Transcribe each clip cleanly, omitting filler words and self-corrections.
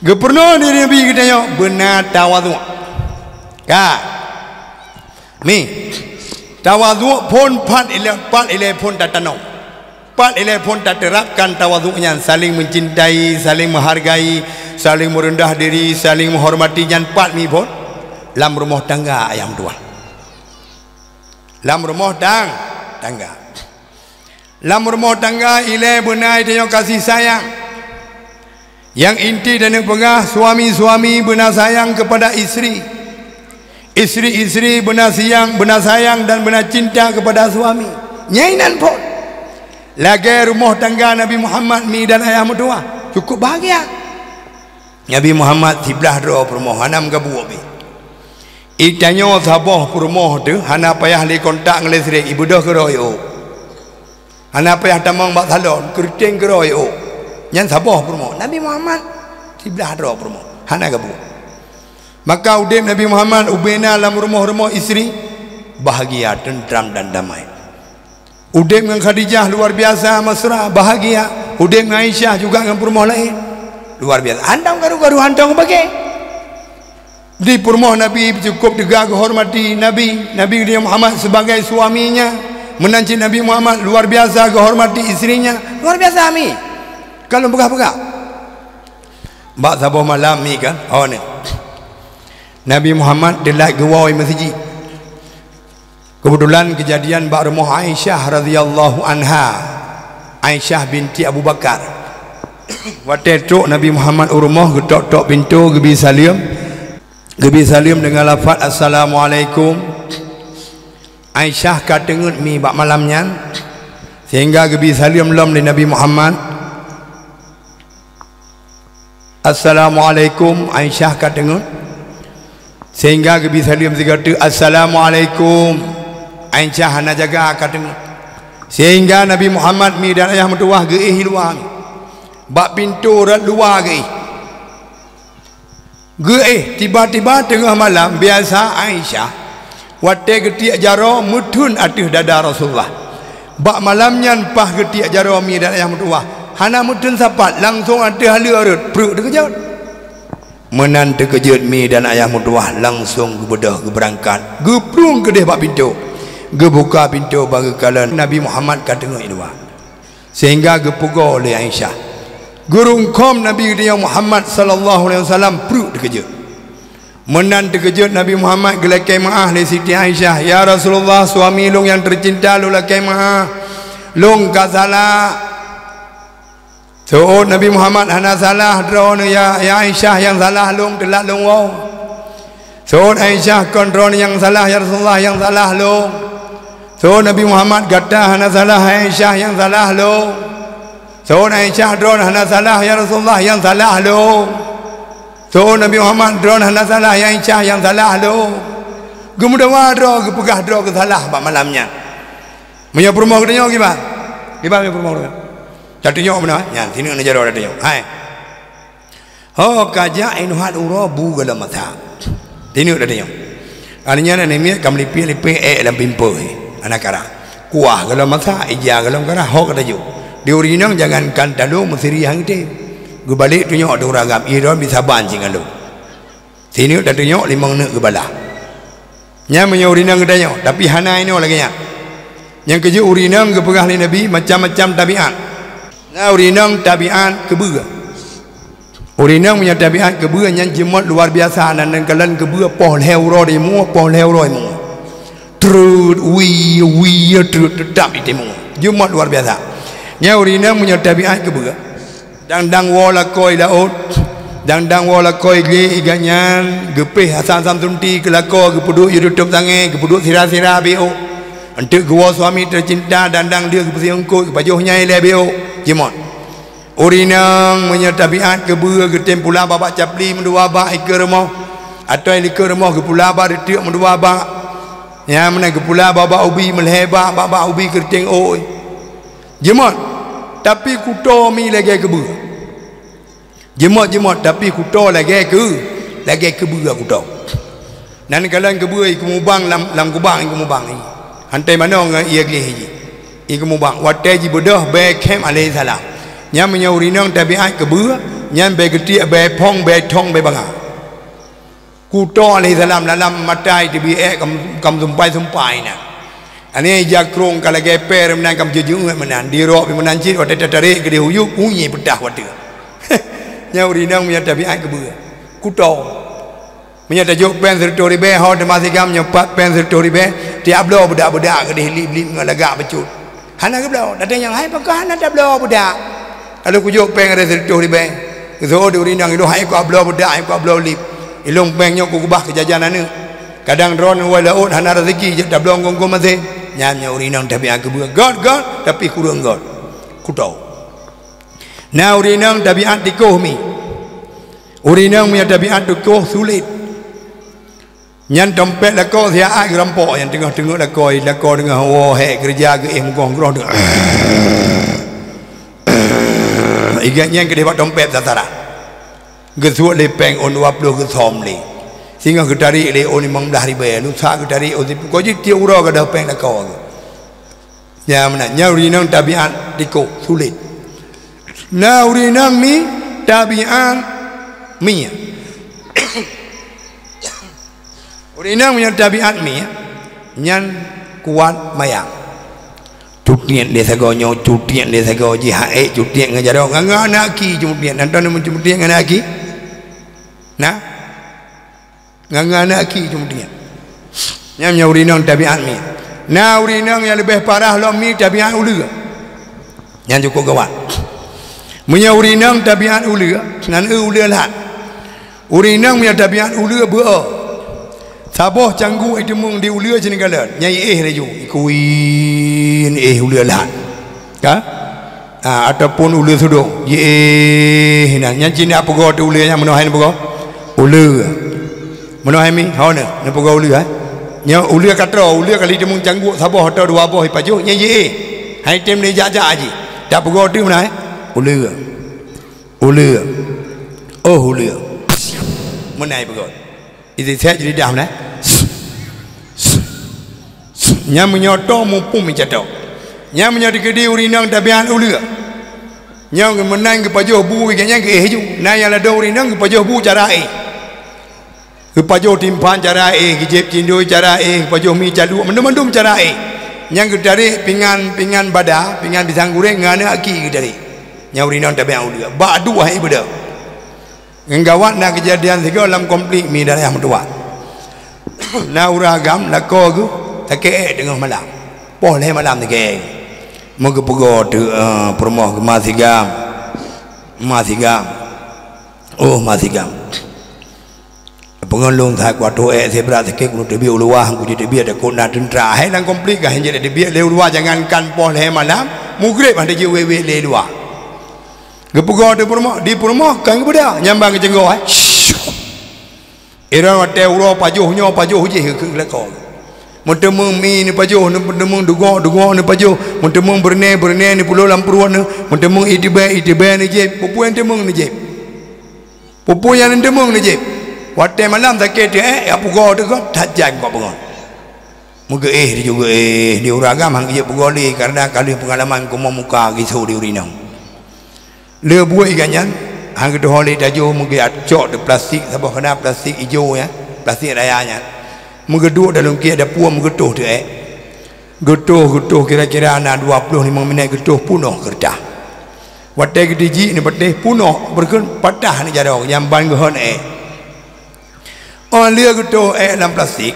Gepurno diri Nabi kita yo benar tawadhu. Kan? Mi tawadhu pun pat ile pun tatanau. Pat ile pun tak terapkan tawadhunya, saling mencintai, saling menghargai, saling merendah diri, saling menghormati, yang pat mi pun dalam rumah tangga ayam tua. Dalam rumah tangga. Dalam rumah tangga ile benar dia kasih sayang. Yang inti dan yang pegah suami-suami benar sayang kepada isteri. Isteri-isteri benar sayang dan benar cinta kepada suami. Nyainan pun. Lagi rumah tangga Nabi Muhammad mi dan ayah mertua cukup bahagia. Nabi Muhammad tiblah doa permoh hanam gabu bi. Itanyo sabah permoh tu hana payah li kontak ngelesrek ibu dah keroyo. Hana payah tamang bak salon kerting keroyo. Yang sabah permoh Nabi Muhammad tiblah doa permoh hana gabu. Maka udip Nabi Muhammad ubena dalam rumah-rumah isteri bahagia, tentram dan damai. Udip dengan Khadijah luar biasa mesra, bahagia. Udip dengan Aisyah juga dengan perempuan lain luar biasa. Handang garu-garu handang bagi. Di perempuan Nabi cukup tegak kehormati Nabi dia Muhammad sebagai suaminya, menanci Nabi Muhammad luar biasa kehormati istrinya, luar biasa mi. Kalau pegah-pegah. Mbak sabah malam mi kan. Oh ni. Nabi Muhammad delak gawai masjid. Kebetulan kejadian bak rumah Aisyah radhiyallahu anha, Aisyah binti Abu Bakar. Waktu itu Nabi Muhammad urumah getok-tok pintu gebi salim dengan lafaz assalamualaikum. Aisyah katengut mi bak malamnya sehingga gebi salim lom di Nabi Muhammad. Assalamualaikum. Aisyah katengut sehingga gebi salim sigatu assalamualaikum. Aisyah hana jaga akad sehingga Nabi Muhammad mi dan ayah mertua geih luar bak pintu rat luar geih tiba-tiba tengah malam biasa Aisyah waktu getik jaro mutun atas dada Rasulullah. Bak malamnya pah getik jaro mi dan ayah mertua hana mutun sapat langsung atas halia perut terkejut. Menan terkejut mi dan ayah mertua langsung berdah berangkat geprung ke dia bak pintu. Gebuka pintu bagi kalian Nabi Muhammad kat tengah itu sehingga gepugo oleh Aisyah gurungkom Nabi dia Muhammad sallallahu alaihi wasallam perut terkejut. Menan terkejut Nabi Muhammad gelakai maaf li Siti Aisyah, ya Rasulullah suami long yang tercinta lu lakai maaf long ka salah. So Nabi Muhammad hana salah drone ya Aisyah yang salah long telak long wow. So Aisyah kontrol yang salah ya Rasulullah yang salah long. So Nabi Muhammad kata hana salah Aisyah yang salah lo. So Aisyah drone hana salah ya Rasulullah yang salah lo. So Nabi Muhammad drone hana salah ya Aisyah yang salah lo. Gemudawa dro gepegah dro ke salah pada malamnya. Punya perumah katanya gimana? Gimana perumah katanya? Katanya mana? Ya, sini nak jaro katanya. Hai. Oh kaja inuhat urabu gala mata. Sini katanya. Artinya ni kami lipi dalam pimpo. Anak kara kuah kalau masa ija kalau kara hok ada ju diurinang jangankan dalu mesiri hang te gue balik tu nyok ada ragam iron bisa bancing alu sini dah tu nyok limang nak gebala nya menyurinang kita nyok tapi hana ini lagi nya yang keju urinang ke pegah Nabi macam-macam tabiat nah urinang tabiat kebuga urinang punya tabiat kebuga yang jemat luar biasa dan kalian kebuga poh leuro di mu poh leuro mu terus terus tetap di temu jumat luar biasa nya urina punya tabiat ke buka dang wala koi laut dang wala koi ge iganyan gepeh hasan samtunti kelako gepuduk yudup tangan gepuduk sira-sira beo untuk gua suami tercinta dang dia kepesiongkut kepajuhnya ile beo jumat urina punya tabiat ke buka ke tempula babak capli mendua ba ikir rumah atau ikir rumah ke pula ba detik mendua ba ya mana ke pula baba ubi melheba baba ubi kerting oi jemat tapi kuto mi lagi ke bu jemat tapi kuto lagi ke bu kuto nan kalian ke bu iku mubang lam kubang iku mubang ni hantai mana ngai ia ge ji iku mubang watai ji bodoh be kem alaihi salam nya menyauri nang tabiat ke bu nyan be ketia be pong be thong be banga kuto alaihi salam dalam matai di bi kam sumpai na ani jakrong kala geper menan kam jujung menan di ro menan cit wa tarik ke di huyu unyi pedah wate nya urinang punya tabiat ke beu kuto punya tajuk pen sertori be ho de masigam nyepat pen sertori be tiap lo budak-budak ke di lip-lip ngalagak becut hana ke blau datang yang hai pakah hana dak blau budak kalau kujuk pen ada sertori be so de urinang itu hai ko blau budak hai ko blau lip ilung peng nyok ku kubah kejajanan ni kadang ron wala on hana rezeki je dak blau ngong mate nyamnya urinang tabiat ke beu god tapi kurang god kuto na urinang tabiat dikoh mi urinang punya tabiat dikoh sulit nyan dompet lako sia ai rampok yang tengah-tengah lako dengan oh hek kerja ke mukong groh iganya ke debat dompet tatara gesuat lepeng on 20 ke som le sehingga ke tarik le on 15,000 lu sa ke tarik on ko ji tiu ro ke dompet lako ya mana urinang tabiat dikoh sulit na urinang mi tabiat mi urinang punya tabiat mi nyan kuat mayang cutian dia sagonyo cutian dia sago ji hae cutian ngajaro ngana ki cutian anton mun cutian ngana ki nah ngana ki cutian nyan urinang tabiat mi na urinang yang lebih parah lo mi tabiat ulu nyan cukup gawat punya urinang tabiat ulu ngan ulu lah urinang punya tabiat ulu beu saboh canggu itu mung di ulia jenis galan nyai laju ikuin ulia lah ka ataupun ulia sudah nah nyanyi ni apa kau tu ulia yang menahan apa kau ulia menahan mi hana ni apa kau ulia nya ulia katra ulia kali itu mung canggu saboh atau dua boh paju nyai hai tem ni jaja aji tak apa kau tu menahan ulia oh ulia menahan apa kau itu saya jadi dah mana nya menyoto mumpung mencatok nya menyodi kedi urinang tabian ulia nya menang ke pajoh bu iganya ke ju na yang ada urinang ke pajoh bu cara ke pajoh timpan cara ke jeb cindoi cara pajoh mi calu mendum cara yang ke dari pingan bada pingan pisang goreng ngana aki ke dari nya urinang tabian ulia ba dua hai beda ngawat na kejadian tiga dalam komplit mi dari yang tua na uragam na ko gu take dengan malam boleh malam ni ke moga pogo tu promoh masigam oh masigam pengalung thai kwa to sebra take ku te bi ulwa ku te bi ada ko na tendra hai lang komplit ka hanje de bi le ulwa jangankan boleh malam mugrib ande je we le luar gepugo di promoh kan kepada nyambang ke jenggo era wate uro pajuh je ke leko mentemung mi ni pajuh mentemung dugo ni pajuh mentemung berne ni pulau lampuruan mentemung itiba ni je pupu yang temung ni je pupu yang temung ni je wate malam sakit apa go tu ko tajan ko bangun muga dia juga di uragam hang je pugoli karena kali pengalaman ko muka gitu di urinang le buat ikannya hang tu holi tajo mungkin acok de plastik sabah kena plastik hijau ya plastik rayanya mengeduk dalam kia ada puang getuh tu getuh kira-kira anak 25 minit getuh punuh kertas watai kediji ni patih punuh berkun patah ni jadau yang ban gehon on lia getuh dalam plastik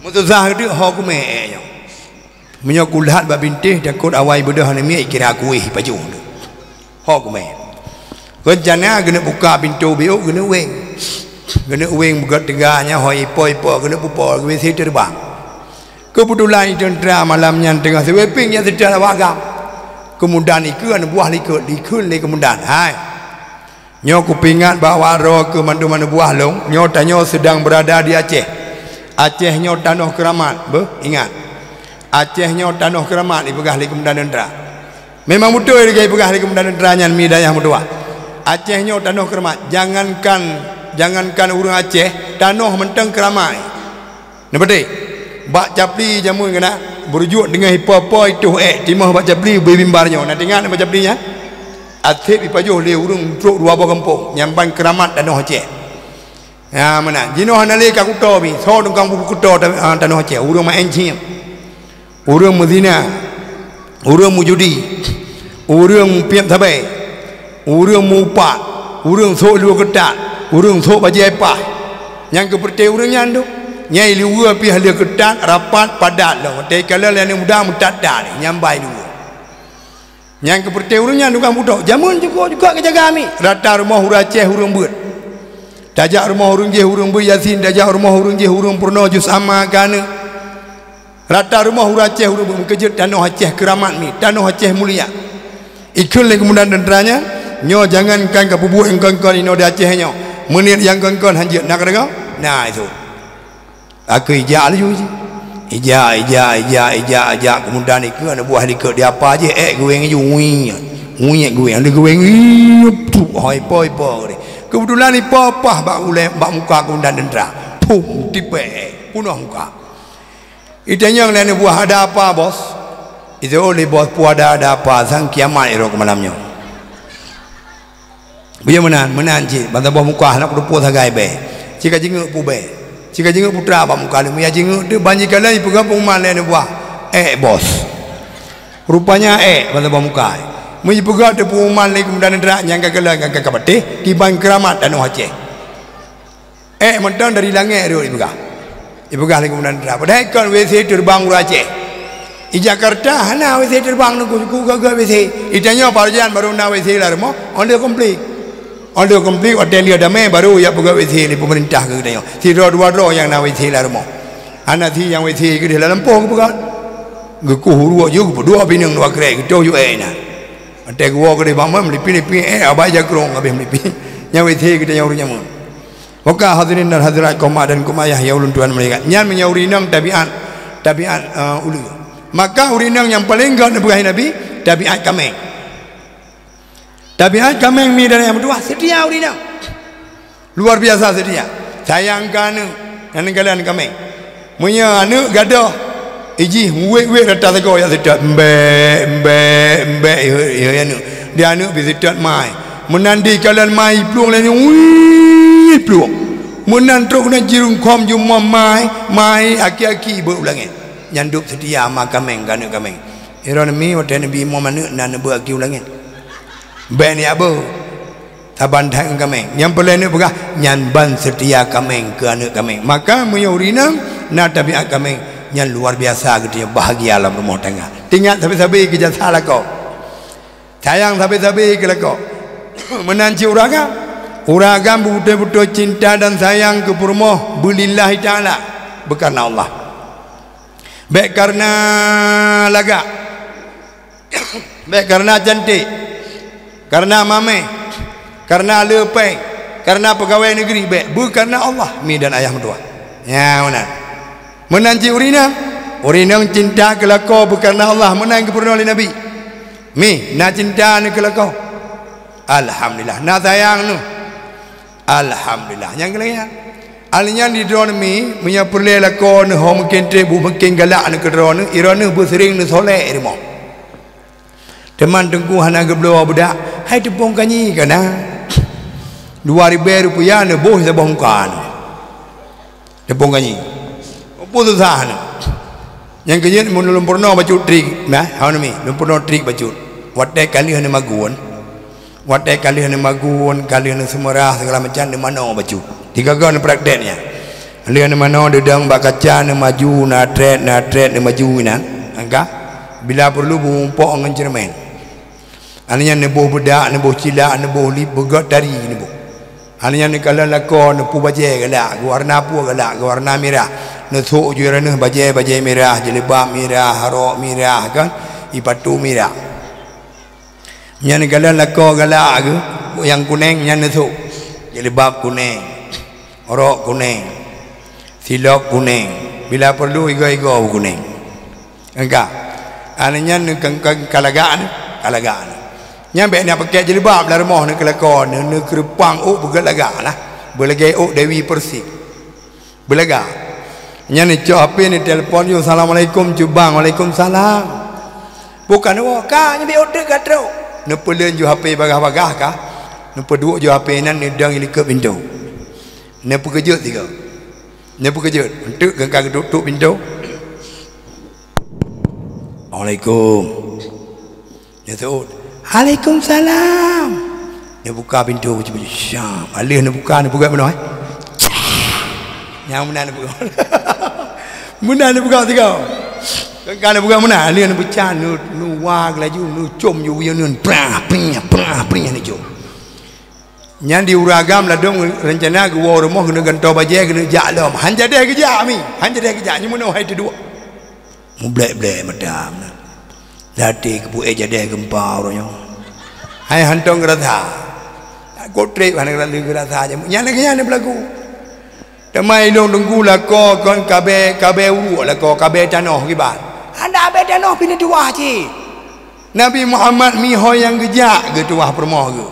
mutazah getuh hok me yang menyokulat babintih takut awai bedah ni mi kira kuih paju hok me kerjanya kena buka pintu biuk kena weng buka tegaknya hoi poi kena pupol ke wc terbang kebetulan tentera malamnya tengah seweping yang secara wagam kemudian ikan buah likun kemudian hai nyok kupingat bawa roh ke mana-mana buah long nyok tanyo sedang berada di Aceh nyok tanah keramat ingat Aceh nyok tanah keramat dipegah li kemudian tentera memang betul dia pegah li kemudian tenteranya mi dayah mutua Aceh nyok tanah keramat jangankan urang Aceh tanah menteng keramai nabati bak capli jamu kena berjuk dengan hipopo itu timah bak capli bimbarnya nak tengok nak bak caplinya Atip ipajuh le urung truk dua buah kampung nyampan keramat Danau Aceh. Ya mana jino hanale ka kuto bi so dong kampung kuto Danau Aceh urung main cim. Urung Medina. Urung mujudi. Urung piam tabai. Urung mupat. Urung so lu ketat. Urung so bajai pah. Yang keperti urung nyandu. Nyai liwa pi halia ketat rapat padat lah. Tapi kalau yang muda mutadak ni nyambai dulu. Yang keperti urungnya tukang budak jamun juga kejaga kami rata rumah hurung Aceh hurung beut dajak rumah hurung je hurung beut Yasin dajak rumah hurung je hurung purno jus ama kana rata rumah hurung Aceh hurung beut kejut Danau Aceh keramat ni Danau Aceh mulia ikut lagi kemudian denderanya nyo jangankan ke bubuh yang kon-kon ino di Aceh nyo menit yang kon-kon hanjut nak kata kau nah itu aku ijak lah juga Ijak kemudian ni ke nak buah dikut dia apa je goreng je uing goreng ada goreng tu hoi poi ni kebetulan ni papah bak ulek bak muka kemudian dendra pum tipe punah muka itanya lain buah ada apa bos itu oleh bos buah ada apa sang kiamat iro ke malamnya biar menan je bantah buah muka nak berpuas hagai be jika jenguk pu be jika jenguk putra apa muka ni ya jenguk dia banyak kali pegang pengumuman lain buah bos rupanya pada buah muka mui pegang dia pengumuman ni kemudian dia yang kagak kabate di Bang Keramat Danau Aceh menton dari langit dia dipegang lagi kemudian dia padahal kan WC terbang ur Aceh di Jakarta hana WC terbang nunggu kagak WC itanya parjan baru na WC lah mo on dia komplit Aldo komplit hotel dia damai baru ya pegawai WC ni pemerintah ke tanya. Si dua yang nak WC lah rumah. Anak si yang WC ke dalam Lampung ke pegat. Geku huru aja ke dua binang dua kerek kita ju na. Ate gua ke bang mam lipi abai jakrong habis lipi. Yang WC kita yang urunya mun. Maka hadirin dan hadirat kaum dan kaum ayah ya ulun Tuhan mereka. Nyan menyaurinang tabiat ulu. Maka urinang yang paling gak Nabi tabiat kami. Tabiat kami ni dari yang berdua setia urinang luar biasa setia sayangkan anu kalian kami punya anu gadah iji wek rata tego ya setia mbe ya anu dia anu bi setia mai menandi kalian mai pluang lain pluang menan truk na jirung kom jumma mai aki-aki berulangan nyanduk setia ma kami kanu kami iron mi hotel nabi Muhammad nan beaki ulangan ben ya bu taban thang kami yang paling ni pegah nyan ban setia kami ke anak kami maka menyurinam na tabiat kami yang luar biasa gitu bahagia dalam rumah tangga tinggal sabi-sabi kerja salah kau sayang sabi-sabi ke kau menanci uragan betul-betul cinta dan sayang ke rumah billahi taala bukan Allah baik karena laga baik karena cantik karena mame, karena lepeng, karena pegawai negeri, bukan karena Allah, mi dan ayah mertua. Ya mana? Menanci urinang cinta kelakau bukan karena Allah, menang kepurna oleh Nabi. Mi, na cinta ni kelakau. Alhamdulillah, na sayang nu. Alhamdulillah. Yang kelakau. Alnya di drone mi, punya perle lakau ni, ho mungkin trebu mungkin galak ni ke drone, irone bersering ni soleh irmo. Teman tengku hana gebloa budak. Hai tepung kanyi kana 2,000 rupiah ne boh sa bongkan tepung kanyi opo susah ne yang kejen mun lempurno bacut trik nah haun mi lempurno trik bacut watte kali hana magun kali hana semerah segala macam de mano bacut tiga gon prakteknya ali hana mano dedang bak kaca ne maju na tret ne maju na angka bila perlu bumpok ngan cermen aninya nebuh bedak, nebuh cilak, nebuh lip begot dari nebuh. Aninya ni kalau lakon nepu bajai galak, warna apa galak, warna merah. Nesuk je rana bajai merah, jelebab merah, harok merah kan, ipatu merah. Nya ni kalau lakon galak ke, yang kuning nya nesuk. Jelebab kuning, harok kuning, silok kuning. Bila perlu igo kuning. Engkau. Aninya ni kalagaan. Nyampe ni pakai jilbab lah rumah ni kelakon ni kerepang bergelaga lah berlagak Dewi Persik berlaga nya ni cok apa ni telefon you assalamualaikum cubang waalaikumsalam bukan ka nyampe order gatro Nampak len ju HP bagah-bagah kah? Nampak duduk ju HP nan nedang ini ke pintu. Nampak kejut tiga. Nampak kejut. Untuk gengkang tutup pintu. Assalamualaikum. Dia tahu. Waalaikumsalam. Dia buka pintu macam syam. Alih nak buka mana? Yang mana nak buka? Mana nak buka tiga? Kalau bukan mana, dia nak baca, nu wag laju, nu com ju yang nun, prah ni jo. Yang di uragam lah dong rencana ke war rumah kena gantau baju kena jalam, hanya dia kerja mi, hanya dia kerja, ni mana hai tu dua. Mu blek madam, latih kebu jadi gempa orangnya. Hai hantong kerasa, kotrek mana kerasa aja, yang nak berlaku. Temai long tunggu lah ko kon kabe uru lah ko kabe tanah kibat. Anda kabe tanah pilih tuah je. Nabi Muhammad miho yang gejak ke tuah permoh ke.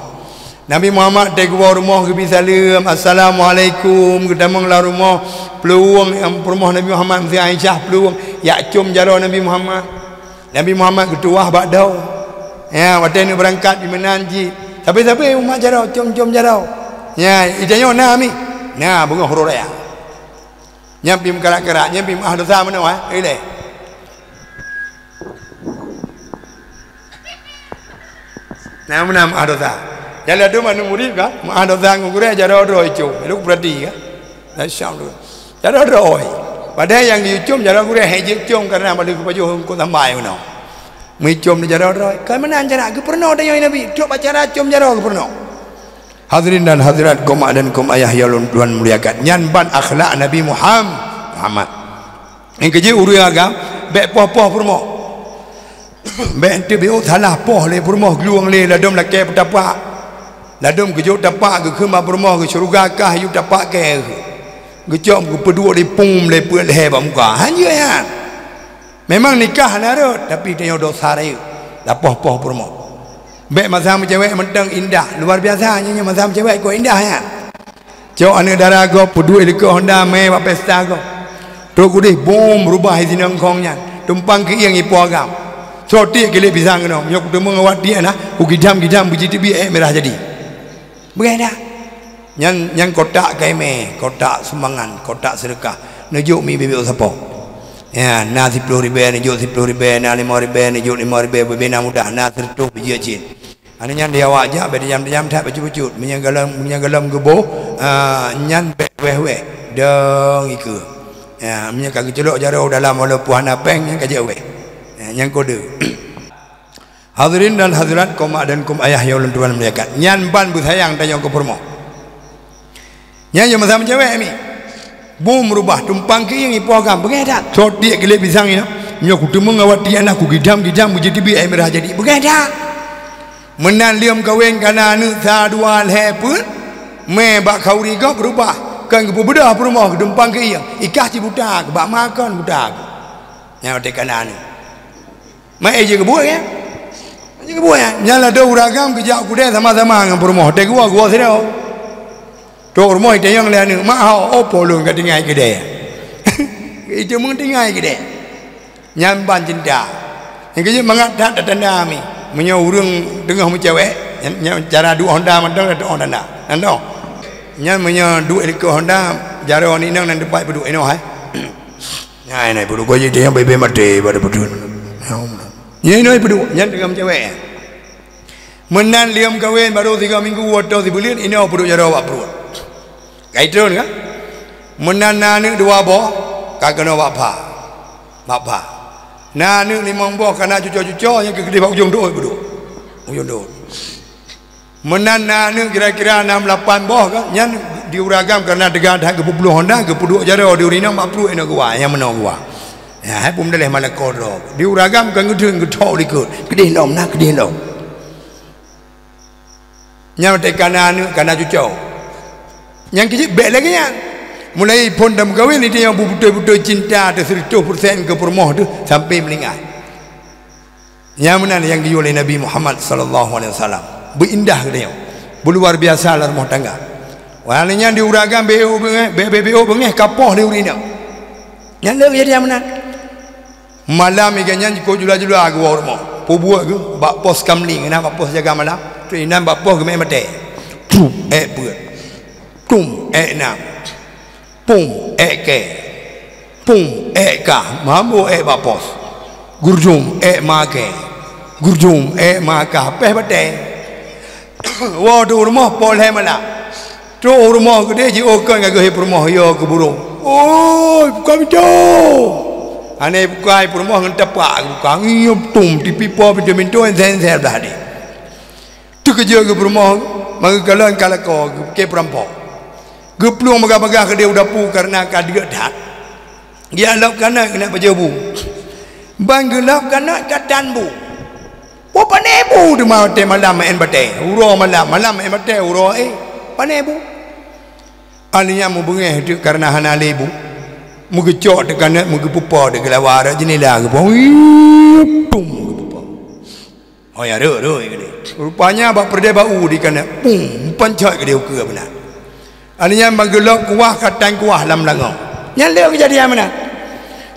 Nabi Muhammad dek rumah ke bisalam assalamualaikum ke damanglah rumah peluang yang permoh Nabi Muhammad si Aisyah peluang ya cum jaro Nabi Muhammad. Nabi Muhammad ke tuah bakdau. Ya waktu ni berangkat di Menanji. Tapi umat jaro cum jaro. Ya ijanyo na mi. Nah bunga huruf raya. Nyampi kerak-kerak, nyampi ahli dosa mana wah? Ile. Nah mana ahli dosa. Jalan tu mana murid kan? Ahli dosa ngurus jara roi cum. Lu berarti kan? Nasyam tu. Jara roi. Padahal yang diucum jara ngurus hejik cum karena balik baju hukum tambai mana. Micum di jara roi. Kau mana jara? Aku pernah ada yang Nabi. Cuk baca cum jara aku pernah. Hadirin dan hadirat kaum dan kaum ayah yang Tuhan muliakan. Nyanban akhlak Nabi Muhammad. Yang kerja urus agam, baik poh-poh permoh. Baik tu biu salah poh le permoh geluang le ladom laki bertapak. Ladom kejut tapak ke kemah permoh ke syurga kah yu tapak ke. Gejom ke pedua di pum le puat le ba muka. Hanya ya. Memang nikah narut tapi dia dosa raya. Dah poh-poh permoh. Baik mazhab cewek mentang indah luar biasa nya mazhab cewek ko indah ya. Cok ane darah go pedu helikopter Honda me ba pesta go. Tok udih bom rubah izinang kongnya. Tumpang ke yang ipo agam. Coti gele pisang no. Nyok tu mengawat dia nah. Ugidam buji tibi merah jadi. Begeda. Yang kotak keme, kotak sumbangan, kotak sedekah. Nujuk mi bebek sapo. Ya, na 10,000 nujuk 10,000, na 5,000 nujuk 5,000 bebena mudah na tertuk biji acin. Ananya dia wajah berjam-jam tak bacut-bacut menyagalam gebo nyan weh dong iku. Ya, menyakak celok jaro dalam walaupun ana peng yang kaje weh. Yang kode. Hadirin dan hadirat kaum dan kaum ayah yang Tuhan muliakan. Nyan ban bu sayang tanya ke permo. Nyan yang mazhab cewek ni. Bom rubah tumpang ke yang ipo agam begeda. Cot dia gele pisang ini. Nyok tu mengawati anak ku gidam buji tibi air merah jadi begeda. Menan liam kawin kana anu sa dua le pun me bak kauri go berubah kan ke bedah rumah dumpang ke yang ikah ci budak bak makan budak nya de kana anu mai je ke buat ya je ke buat ya nyala do uragam ke jak kude sama-sama dengan rumah de gua sedau to rumah de yang le anu ma ha opo lung ka tingai ke de itu mung tingai ke de nyam ban cinta yang ke mangat dak tanda mi menyau urang tengah mencewek cara dua Honda mandang ada Honda ando nya menyau dua helikopter Honda jaro ni nang nan depan pedu eno hai nyai nai pedu goje dia bebe mate pada pedu nyai noi pedu nya tengah mencewek menan liam kawin baru 3 minggu atau 3 bulan eno pedu jaro wak pedu kaitron kan menan nanu dua boh kagano bapa nah ni limang boh kana cucu-cucu yang kegede bak ujung doh bedu. Ujung doh. Menan nah ni kira-kira 6-8 boh kan yang diuragam karena degan dah ke 10 Honda ke 10 jaro di urina 40 eno gua yang menang gua. Ya hai pum daleh malak kodro. Diuragam kan ngedeng getok likut. Gede lom nah gede lom. Yang tekana ni kana cucu. Yang kecil bek lagi yang mulai pun dalam kahwin itu yang betul-betul cinta ada 100% ke permoh tu sampai melingah. Yang mana yang dijual oleh Nabi Muhammad sallallahu alaihi wasallam. Berindah dia. Luar biasa lah rumah tangga. Walanya diuragam BO bengeh kapoh di urina. Yang lagi jadi yang mana? Malam iganya ko jula-jula aku rumah. buat ke bak pos kamling na bak pos jaga malam tu inan bak pos ke mai mate buat tum nam pum ke pum ka mambo bak pos gurjum make gurjum maka peh bate wa tu rumah pol hai malam tu rumah gede ji okon ke rumah yo ke burung oi kami tu ane bukai rumah ngetepak bukan ngiyup tum di pipa vitamin tu sen dah ni tu kerja ke rumah menggalan kalako ke perampok geplung megah-megah ke dia udapu karena kadia dak dia lap kana kena berjebu bang gelap kana kadan bu apa nebu di mate malam en bate uro malam en bate uro panebu alinya mu bengeh tu karena hana lebu mu gecok dekat mu gepupa de gelawar jenela ke pum gepupa oh ya ro gede rupanya bak perde bau di kana pum pancak gede ke benar alinya magelok kuah katang kuah lam langau nyalek kejadian mana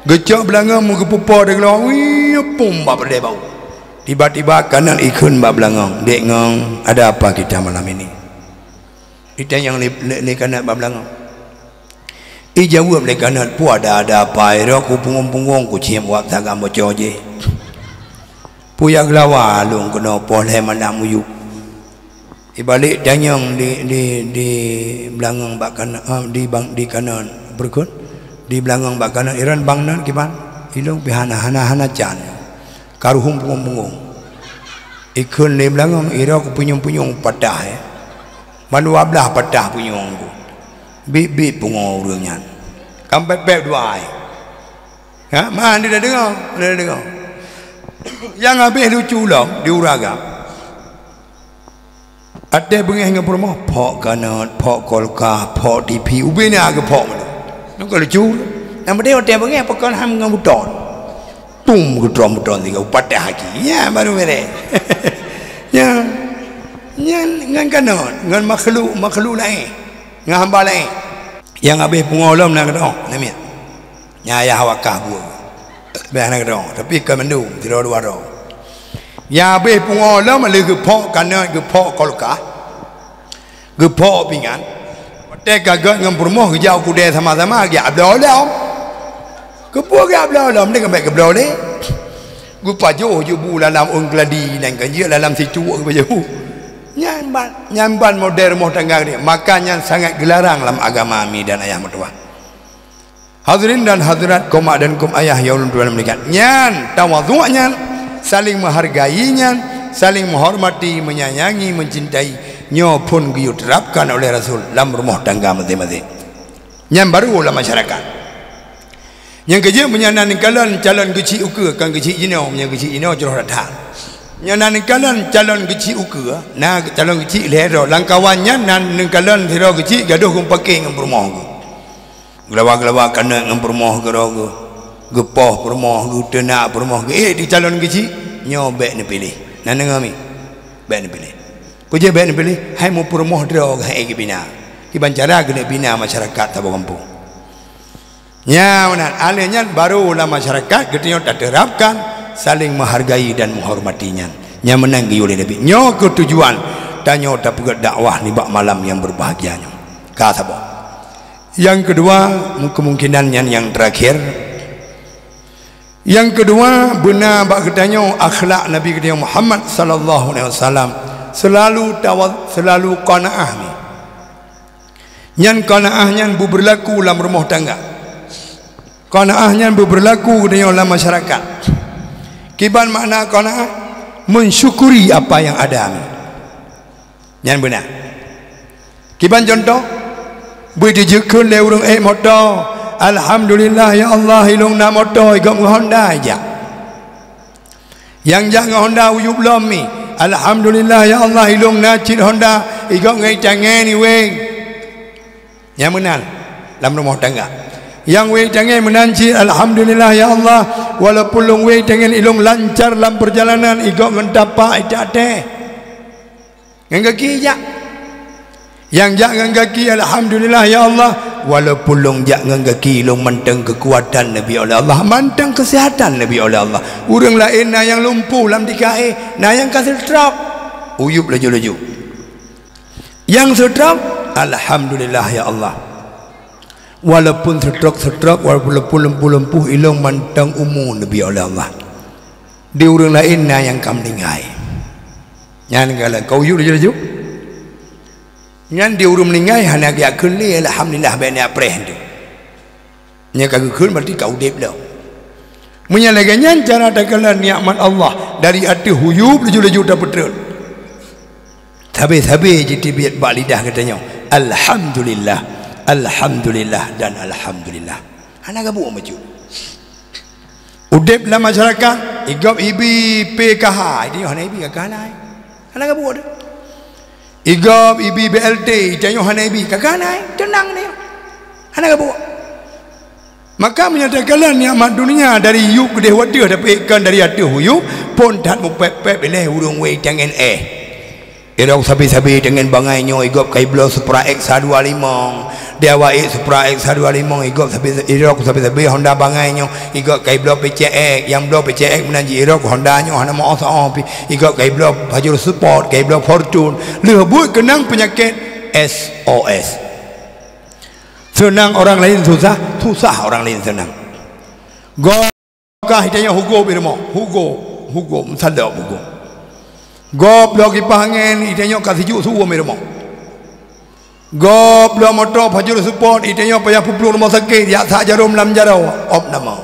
gecok belanga mu gepupa de gelawar pum bak perde bau tiba-tiba kanan ikun bak belanga dek ngong ada apa kita malam ini kita yang le kanan bak belanga jawab le kanan pu ada apa ero ku pungong-pungong ku ciem wap sagam bocor je pu yang lawa lung kena pole malam muyuk balik danyang di belangang bak kanan di kanan berkun di belangang bak kanan iran bang nan kiban ilung hana can karuhung pungong-pungong ikun le belangang ero ku punyong-punyong padah manua belah padah punyong ku bib pungong urangnya kampet beb dua ha mana dia dah dengar yang habis lucu lah di Uraga ada bengih dengan rumah pok kanat pok kolka pok TV ubin ni agak pok mana nak lucu nama dia ada bengih pokok ham dengan buton tum buton tiga upat haki ya baru mere ya dengan kanat dengan makhluk lain dengan hamba lain yang habis pengolam nak dong namanya nyaya hawakah buat nak dong tapi kemendu tidak dua dong yang habis pengolam lagi gepok kanan gepok kolkah gepok pinggan pada kagak dengan rumah jauh kuda sama-sama lagi abdolom gepok abdolom ni kembali ke abdolom gupa jauh jubu dalam ungladi dan kanjir dalam situ ke jauh nyamban modern rumah tangga dia makanya sangat gelarang dalam agama kami dan ayah mertua hadirin dan hadirat koma dan kum ayah ya ulun tuan melihat nyan tawadhu'nya saling menghargainya saling menghormati menyayangi mencintai nyo pun giu terapkan oleh Rasul dalam rumah tangga masing-masing nyan baru dalam masyarakat yang kerja menyanani kalian calon kecil uka kan kecil jinau yang kecil jinau curah datang nyanan kalan calon kecil uka na calon kecil lero langkawannya nan kalan hero kecil gaduh kum pakai ngam rumah ku gelawa-gelawa kana ngam rumah gero gepoh rumah ku tenak rumah di calon kecil nyobek ni pilih nan ngami bek ni pilih ku je bek ni pilih hai mu rumah dro hai ke bina ki bancara kena bina masyarakat tabo kampung nya menan alenya baru lah masyarakat getnya tak terapkan saling menghargai dan menghormatinya nya menang oleh Nabi nyo ketujuan tanyo dapat dakwah ni bak malam yang berbahagianya kata apa yang kedua kemungkinan yang terakhir yang kedua benar bak ketanyo akhlak Nabi kita Muhammad sallallahu alaihi wasallam selalu qanaah ni nyan qanaah nyan berlaku dalam rumah tangga qanaah nyan berlaku dalam masyarakat kiban makna qanaah mensyukuri apa yang ada yang benar kiban contoh bui dijekun le urang motor alhamdulillah ya Allah hilung na motor igam Honda aja yang jangan Honda uyub lomi alhamdulillah ya Allah hilung na cit Honda igam ngai cangen ni weng yang benar dalam rumah tangga yang we jangan menanci alhamdulillah ya Allah walaupun long we jangan ilung lancar dalam perjalanan igok ngentapa ida teh ngengki ja Yang jak dengan kaki alhamdulillah ya Allah. Walaupun long jak dengan kaki long mantang kekuatan Nabi oleh Allah, mantang kesihatan Nabi oleh Allah. Orang lain na yang lumpuh lam dikai, na yang kasih stroke uyup laju-laju. Yang stroke alhamdulillah ya Allah. Walaupun stroke walaupun lempuh ilong mantang umur Nabi oleh Allah. Di orang lain na yang kamlingai. Yang kala kau uyup laju-laju. Nyan dia urung meninggal hanya dia keli alhamdulillah bani apreh tu. Nya kagak kul berarti kau dep dah. Munya lagi nyan cara dagalan nikmat Allah dari hati huyub laju-laju dah betul. Sabi-sabi jadi biat bak lidah katanya. Alhamdulillah, alhamdulillah dan alhamdulillah. Anak gabu maju. Udep dalam masyarakat, igap ibi PKH, dia hanya ibi kakak lain. Anak gabu ada. Igap ibi BLT jangan hana ibi kakak naik tenang dia hana gabu. Maka menyatakan nikmat dunia dari yuk gede wadah dapatkan dari hati huyuk pun tak mupep-pep ileh urung wei jangan irau sabi-sabi dengan bangainya igap kaiblo Supra X125 Dewa Supra X125 igap irau sabi-sabi Honda bangainya igap kaiblo PCX yang blo PCX menanji irau Honda nya hana mau asal igap kaiblo Pajero Sport kaiblo Fortune lebut kenang penyakit SOS. Senang orang lain susah, susah orang lain senang. Gokah hidayah hugo birmo hugo msadap hugo goblok kipas angin itanya kasih juk suwa meremo goblok motor Pajero Sport itanya payah pupulur rumah sakit ya sak jarum lam jarau op nama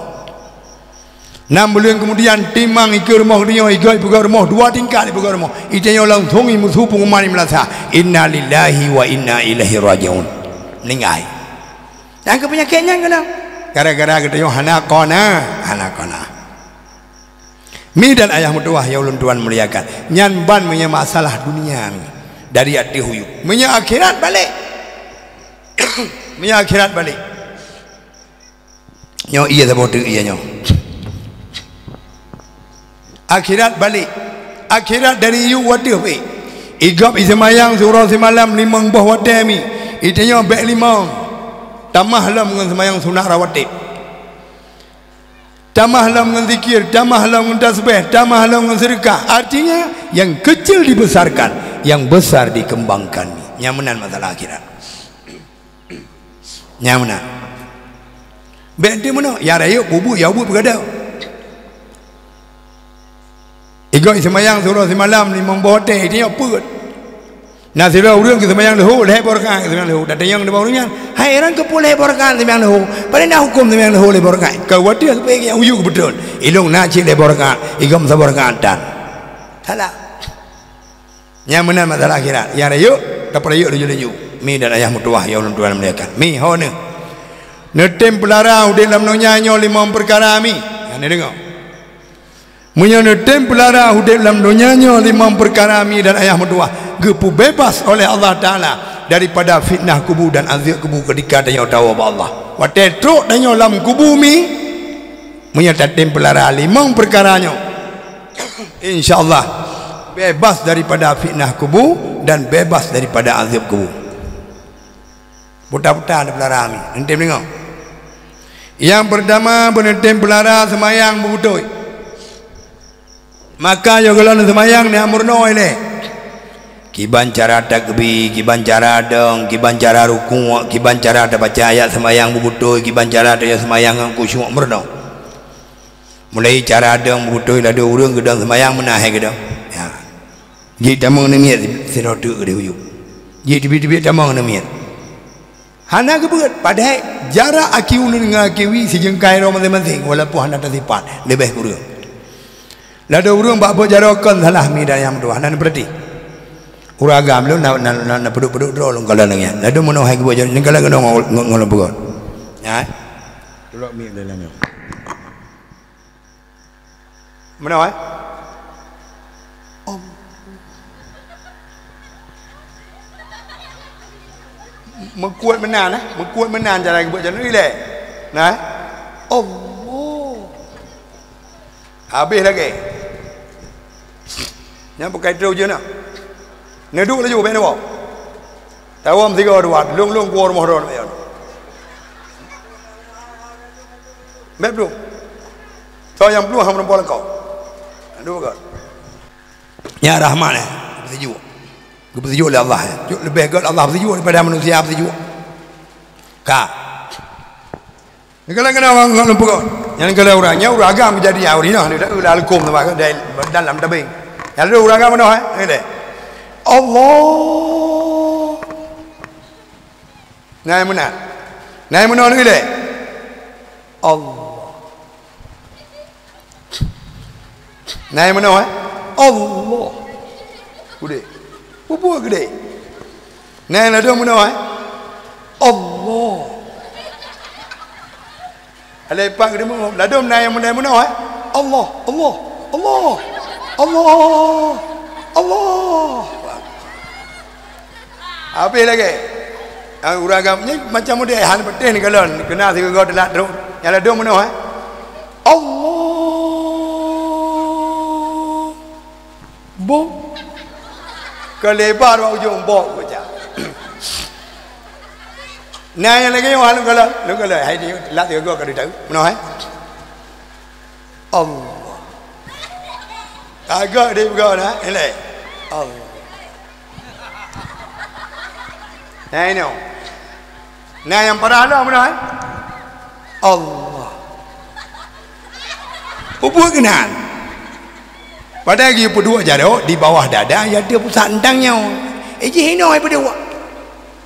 6 bulan kemudian timang ikut rumah dia ikut buka rumah 2 tingkat buka rumah itanya langsung musuh pengumani melasa inna lillahi wa inna ilaihi rajiun meninggal yang kepenyakitnya kena gara-gara katanya hana kona mi dan ayah mutuah ya ulun tuan muliakan nyan ban punya masalah dunia mi. Dari hati huyuk punya akhirat balik punya akhirat balik nyo iya sabotu iya nyo akhirat balik akhirat dari yu wadah we igap ismayang surah semalam 5 buah wadah mi itanya bek 5 tamah lam dengan semayang sunah rawatib tamah lam dengan zikir, tamah lam dengan tasbih, tamah lam dengan sedekah. Artinya yang kecil dibesarkan, yang besar dikembangkan. Nyamanan masalah akhirat. Nyamanan. Berarti mana? Ya raya bubu, ya bubu berada. Ikut semayang surah semalam 5 bote, ini apa? Nah sila urang ke semayang lehu, leborkan ke semayang lehu. Datang yang di bawahnya, hai orang kepul leborkan semayang lehu. Pada nak hukum semayang lehu leborkan. Kau wadah sebagai yang uyuk betul. Ilung nak cik leborkan, igam saborkan dan. Salah. Yang mana masalah akhirat? Yang rayuk, dapat rayuk leju-leju. Mi dan ayah mutuah ya ulun tuan melihatkan. Mi hone. Netem pelara udah dalam nonyanyo 5 perkara mi. Yang ni dengar. Munya netem pelara udah dalam nonyanyo 5 perkara mi dan ayah mutuah. Gepu bebas oleh Allah Ta'ala daripada fitnah kubur dan azab kubur ketika tanya tahu Allah waktu truk tanya dalam kubur mi menyatakan pelara 5 perkaranya insyaAllah bebas daripada fitnah kubur dan bebas daripada azab kubur putar-putar ada pelara mi nanti dengar yang pertama benetem pelara semayang berbutuh maka yogalan semayang ni amurno ini kiban cara takbir, kiban cara dong, kiban cara ruku', kiban cara ada baca ayat sembahyang berbutuh, kiban cara ada sembahyang khusyuk merdong. Mulai cara dong berbutuh lah 2 orang gedang sembahyang menahe gedang. Ya. Jadi tamang nemiat serotu ke dia. Jadi tiba-tiba tamang nemiat. Hana keberat padahal jarak aki ulun dengan aki wi sejengkai ro masing-masing walaupun hana tersifat lebih kurang. Lah 2 orang bak jarakkan salah mi dan yang dua hana berarti. Uragam lu na peduk-peduk drolong kalau nangnya. Lalu mana hai buat jadi kalau kena ngolong buat. Ya. Tolak mi dalamnya. Mana hai? Mengkuat menan mengkuat menan cara buat jadi ni leh. Nah. Habis lagi. Yang pakai terus je nak. Neduk laju ben awak. Tawam tiga dua, lung kuar mohon mayon. Belum. So yang belum ham nampak kau. Aduh kau. Ya Rahman bersetuju. Bersetuju oleh Allah. Lebih kat Allah bersetuju daripada manusia bersetuju. Kak. Kalau kena orang nampak kau. Yang kalau orangnya orang agam jadi orang ini, dia dah hukum sama dalam tabing. Yang ada orang agam mana? Ini. Allah. Nai mana ni le? Allah. Nai mana Allah. Gede. Apa gede? Nai ada mana Allah. Alai pak gede mana? Ladom nai mana Allah. Allah. Allah. Allah. Allah. Apa lagi? Orang agamanya macam model han betul ni kalau kena si kau telat terus. Yang ada mana Allah. Bo. Kelebar ujung bo macam. Nah yang lagi yang kalau hai dia lat si kau kau tahu. Mana Allah. Agak dia kau nah. Ini Allah. Nah ini. Nah yang pada Allah mana? Allah. Apa kenal? Pada lagi berdua jadok di bawah dada ya dia pusat entangnya. Hino apa dia?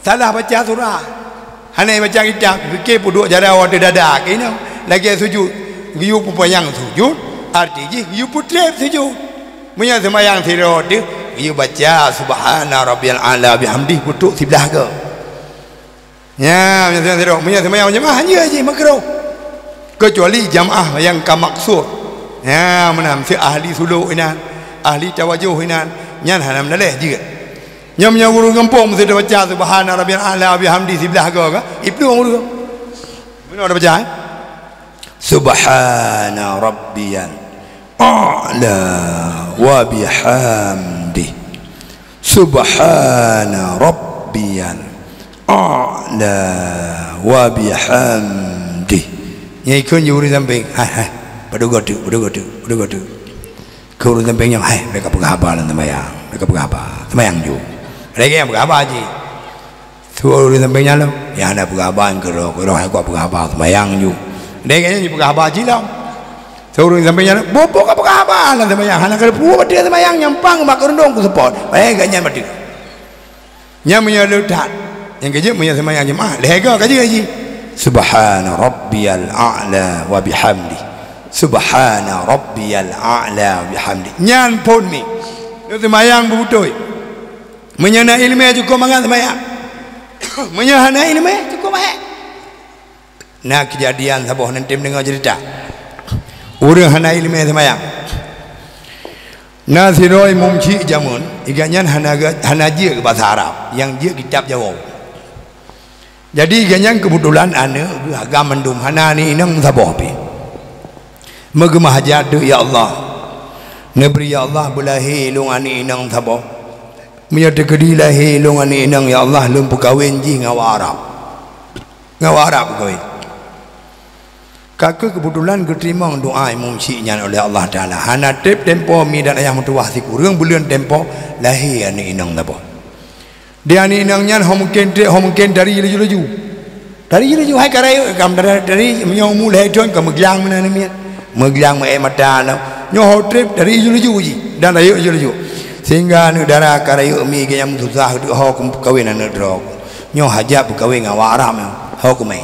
Salah baca surah. Hanai baca kitab fikir berdua jadok ada dada kena. Lagi sujud. Giu pupayang sujud. Artinya giu putrep sujud. Punya semayang sirot dia. Dia baca subhana rabbiyal a'la bihamdi putuk sebelah ke. Ya, punya semayang jemaah hanya aja makruh. Kecuali jamaah yang kamaksud. Ya, mana si ahli suluk inan, ahli tawajuh inan, nyan hanam naleh juga. Nyam nya guru kampung mesti baca subhana rabbiyal a'la bihamdi sebelah ke. Ibnu guru. Mana ada baca? Subhana rabbiyal a'la wa bihamdi. Subhana rabbiyal a'la wa bihamdi. Nyai kun yuri samping. Hai. Paduga tu. Kau samping yang hai. Mereka berapa lah semayang. Mereka berapa? Semayang ju. Mereka yang berapa je. Suruh sampingnya lo. Yang ada berapa kerok aku berapa semayang ju. Mereka yang berapa je lah. Suruh sampingnya lo. Bobo kau berapa lah semayang. Anak kalau buat dia semayang nyampang mak rendong ku support. Mereka yang berapa? Yang menyelutat. Yang kerja punya semayang jemaah lega kaji subhana rabbiyal a'la wa bihamdi. Subhana rabbiyal a'la wa bihamdi. Nyan pun ni semayang betul menyana ilmu cukup mangat semayang. Menyana ilmu cukup mangat. Nah kejadian sabuh nanti mendengar cerita orang hana ilmu semayang. Nasiroi mumci jamun ikannya hanaji ke bahasa Arab yang dia kitab Jawa. Jadi ganyan kebetulan ana agak mendum hana ni inang saboh pi. Megemah hajat ya Allah. Nebri ya Allah belahi lung ani inang saboh. Menyata kedilah lung ani inang ya Allah lum kawin ji ngawa Arab. Ngawa Arab kawin. Kakak kebetulan keterima doa mungsinya oleh Allah Taala. Hana tip tempo mi dan ayah mutuah si kurang bulan tempo lahir ani inang saboh. Dia ni nangnya mungkin dari laju hai karai kam dari menyo mulai tuan ke meglang mana ni meglang mata lah nyo trip dari laju ji dan ayo laju sehingga negara karai mi ke yang susah tu ho kawin anak drog nyo hajab kawin ngawaram ho kumai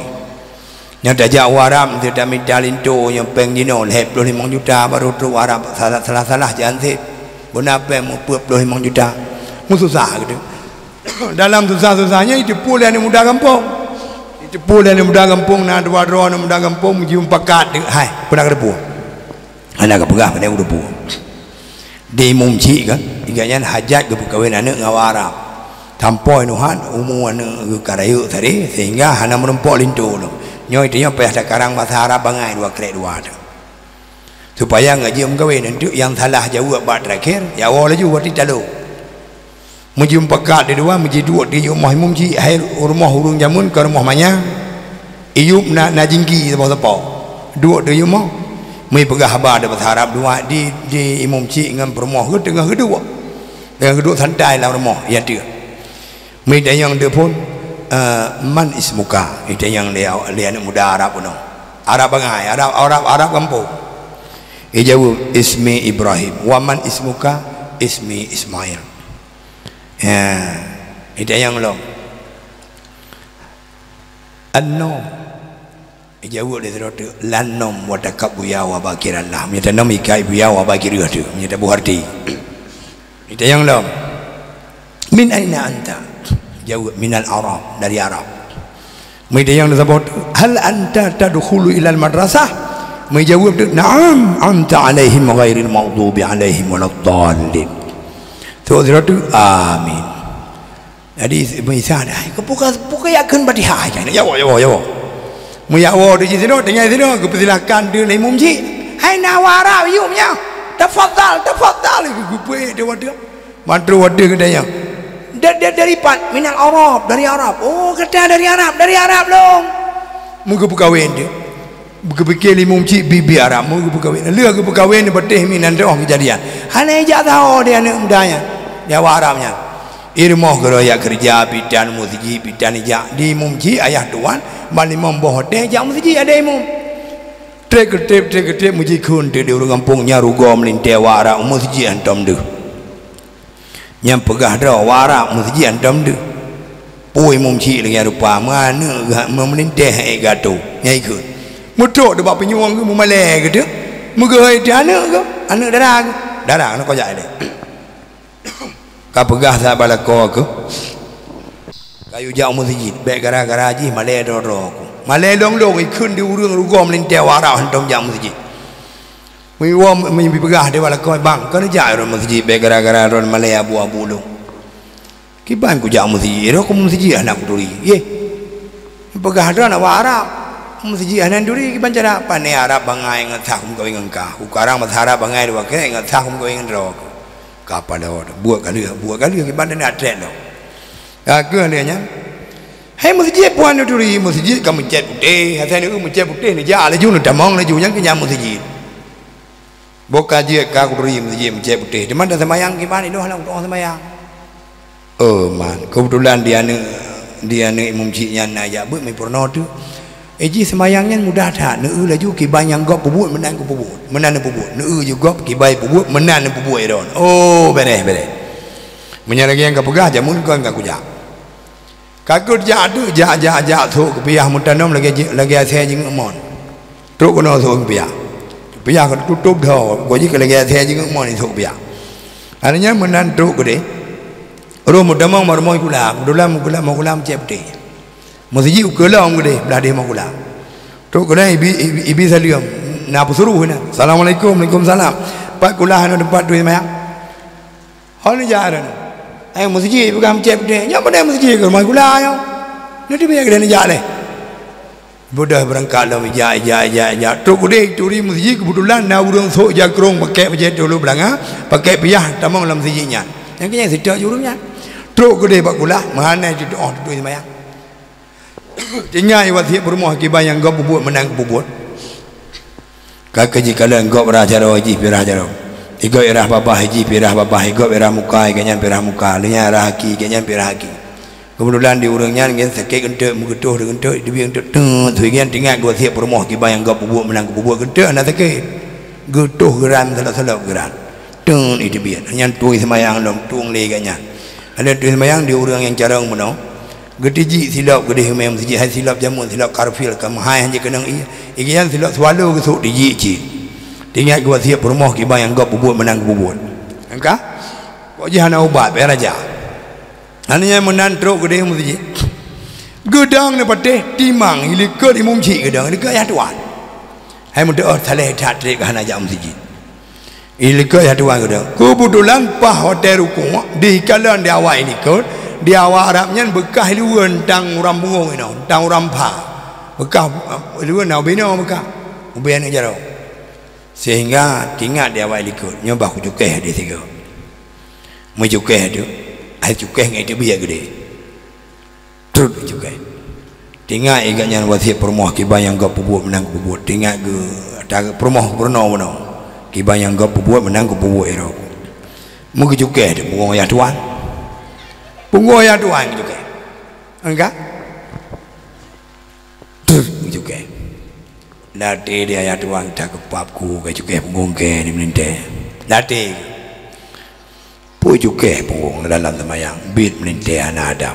nyo dajak waram tidak mintalin tu yang pengino lep 25 juta baru tu waram salah jangan sih benape mau 25 juta mususah gitu. Dalam susah-susahnya itu pula yang muda kampung. Itu pula yang muda kampung na dua-dua yang muda kampung jumpa kat hai pernah kedepu. Anak kepegah pada kedepu. Di mumci kan iganya hajat ke kawin anak ngawara. Tampoi nuhan umur anak karayu tadi sehingga hana merempok lintu lo. Nyo itu yang payah sekarang bahasa Arab bangai dua krek dua tu. Supaya ngaji kawin itu yang salah jauh buat terakhir ya Allah juga buat ditalu. Menjumpa kat dia dua, duduk di rumah imam cik, hai rumah hurung jamun ke rumah manya. Iyup nak jingki sebab-sebab. Duduk di rumah. Mai pegah habar dia berharap dua di imam cik dengan rumah ke tengah kedua. Tengah kedua santai lah rumah, ya dia. Mai dia yang dia pun man ismuka. Itu yang dia anak muda Arab pun. Arab bangai, Arab kampung. Dia jawab ismi Ibrahim. Wa man ismuka? Ismi Ismail. Ya, itu yang lo. Anom, jauh dari itu. Lanom watakab buya wabakir Allah. Minta nom ikai buya wabakir itu. Minta buharti. Itu yang lo. Min aina anta? Jauh minal Arab, dari Arab. Minta yang lo sebut. Hal anta tadkhulu ilal madrasah? Menjawab tu, na'am anta alaihim ghairil maghdubi alaihim waladdallin. Tu amin. Jadi misal dah buka yakin badi ha ya ya ya. Mu ya wa di sini tengah sini ke persilakan dia lai mumji. Hai nawara yumnya. Tafadhal gue dia wadah. Mantru wadah kedaya. Dari pan minal Arab, dari Arab. Oh, kata dari Arab long. Muka berkahwin dia. Buka pikir mumji bibi Arab. Muka berkahwin. Lihat ke berkahwin betih minan doh kejadian. Hana ijak tahu dia anak mudanya. Dia Arabnya. Irmoh geroya kerja bidan musiji bidan ijak di mumji ayah tuan balik memboh deh jak musiji ada imam. Trek muji kun di orang kampungnya rugo melinte wara musiji antam de. Nyam pegah dah wara musiji antam de. Pui mumji lagi rupa mana melinte gato nyai kun. Mutok de bapa penyuang ke memale ke de. Mugai dia anak darah anak kau jadi. Kapegah sa balako aku kayu jauh masjid baik gara-gara haji malai dorok malai long ikun di urang rugom linte wara hantam jauh masjid miwam pegah dia balako bang kan jauh masjid baik gara-gara ron malai abu-abu long kiban ku jauh masjid ro ku masjid anak duri ye pegah ron wara masjid anak duri kiban cara pane Arab bangai ngatak ku ngengka ukarang masara bangai dua ke ngatak ku ngengro kapal dah buat kali ke bandar ni atlet dah. Aku dia nya. Hai masjid puan tu ri masjid kamu cat putih, hasan ni masjid putih ni ja laju ni damang laju yang kenyam masjid. Boka je ka ku ri masjid putih. Di mana semayang ke mana itu halang doa semayang. Oh man, kebetulan dia ni imam ciknya nak ya buat mai purna tu. Eji semayangnya mudah tak. Neu laju kibai yang gop pubut menan ku pubut. Menan pubut. Neu juga kibai pubut menan pubut eron. Oh beres. Menyalagi yang kapegah jamun kau enggak kujak. Kakut jadu jak tu kepiah mutanom lagi saya jeng mon. Truk kono tu kepiah. Kepiah kan tutup dah. Kau jik lagi saya jeng mon itu kepiah. Artinya menan truk gede. Ro mutamang marmoy kulam. Kulam cepte. Masjid ukelah orang gede belah dia makula. Tu kena ibi saliam. Nak suruh na. Assalamualaikum, waalaikumsalam. Pak kulah anu tempat tu semaya. Hal ni jaran. Ai masjid bukan cep dia. Nya pada masjid ke rumah kulah yo. Nanti biar kena jalan. Bodah berangkat dah ja. Tu gede tu di masjid kebetulan na urang sok jakrong pakai masjid dulu belanga, pakai piyah tamang dalam masjidnya. Yang kena sedap jurumnya. Tu gede pak kulah mana tu doa tu semaya. Tinggal wasiat berumah kibai yang kau buat menang buat. Kakak jika engkau berajar haji pirah jaro. Ikut irah bapa haji pirah bapa ikut irah muka ikatnya pirah muka. Linya irah haki ikatnya pirah haki. Kemudian di urangnya dengan sakit kentuk mugetuh dengan kentuk dia biang kentuk. Tuikan tinggal wasiat berumah kibai yang kau buat menang buat kentuk anak sakit. Getuh geran salah geran. Tun itu biar. Hanya tuai semayang dong tuang leganya. Ada tuai semayang di urang yang jarang menang. Gediji silap gede memang masjid hai silap jamun silap karfil kam hai hanya kenang ikian silap swallow ke sok diji tinggal gua siap rumah kibai yang gap bubuat menang bubuat angka kok jahana ubat bayar raja hanya menan truk gede masjid gedang ni pateh timang ilikut imum cik gedang ilikut ya tuan hai muda saleh tak trek hana jam masjid ilikut ya tuan gedang kebetulan pah hotel rukun di kalan di awal ilikut di awal Arabnya bekah luan tang uram bungong ini, tang uram pa, bekah luan nak bina bekah, ubian aja sehingga tinggal di awal ikut, nyoba aku cukeh di tiga, mau cukeh tu, Air cukai ngai dia biar gede. Terus cukai. Tinggal igaknya wasiat permoh kibayang gap buat menang buat. Tinggal ke ada permoh berenau. Kibayang gap buat menang buat ero. Mungkin cukai dia bungo ya tuan. Bungo ya tuan cukai. Enggak? Terus cukai. Lati dia ya tuan tak kepapku ke cukai bungo ke di melinte. Lati. Pui cukai bungo dalam semayang bit melinte anak Adam.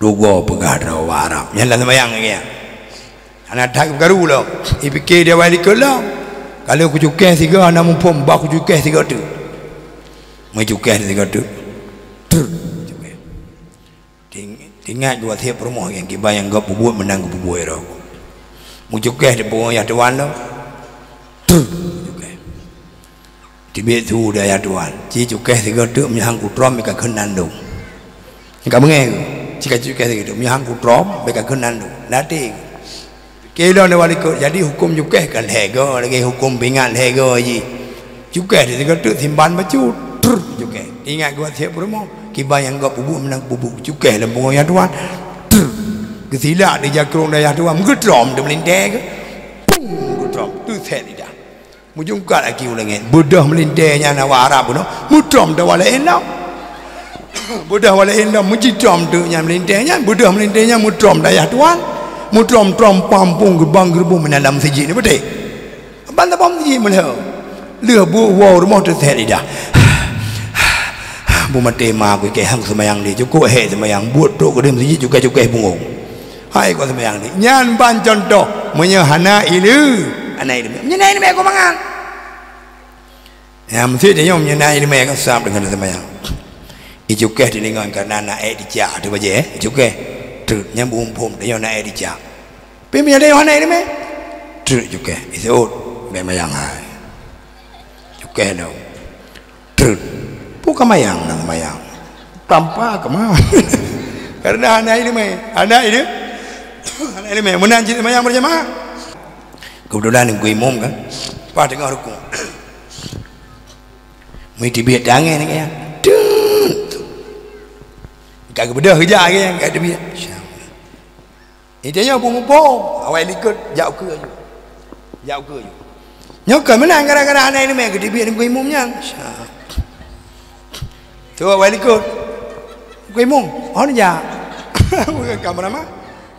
Lugo pegah rawa Arab. Yang dalam semayang ni. Anak tak garu lah. Ipikir dia balik ke lah. Kalau aku cukai tiga anak mumpum, aku cukai tiga tu. Mai cukai tiga tu. Cukai. Tinggal dua tiap rumah yang kibayang gap buat menang buat ero. Mu cukai di bawah ya tuan lo. Cukai. Tibet tu dah ya tuan. Ci cukai tiga tu menyang kutrom mereka kenan dong. Enggak mengeng. Jika cukai tiga tu menyang kutrom mereka kenan dong. Nanti. Kira ni wali ko jadi hukum cukai kan hego lagi hukum pingat hego aji. Cukai tiga tu simpan baju. Cukai. Ingat gua tiap rumah. Kibayang gap bubuk menang bubuk cukai dalam bunga ya tuan. Kesilap dia jakrong dah ya tuan. Menggetrom dia melintai ke. Pung getrom. Tu set dia. Mujungkat lagi ulangin. Budah melintainya nak Arab no. Mutrom dah wala enak. Budah wala enak mujitrom tu yang melintainya. Budah melintainya mutrom dah ya tuan. Mutrom trom pampung gerbang gerbung menalam sejik ni betul. Bantah pam sejik mula. Leh bu wow rumah tu set dia. Bu mati ma aku ke hang semayang ni cukup he semayang buat tu ke dem sejik cukai bungung. Hai kau semayang ni. Nyan ban contoh menyahana ilu. Anak ilmu. Menyana ilmu aku mangan. Ya mesti dia menyana ilmu aku sam dengan semayang. Ijukai dilingan karena anak dijak tu baje ijukai. Terus nyambung pom dia anak dijak. Pemi ada anak ilmu. Terus ijukai. Isut semayang hai. Jukai dong. Terus bukan mayang nang mayang tanpa kemana karena anak ini menanjit mayang berjamaah kebetulan yang gue imam kan pak dengar hukum mesti biar tangan ni kan kagak bedah kerja kan kagak biar intinya bung-bung awal ikut jauh ke nyokan menang gara-gara anak ini gede biar gue imamnya tu awal ikut gue imam hon ja kamera mah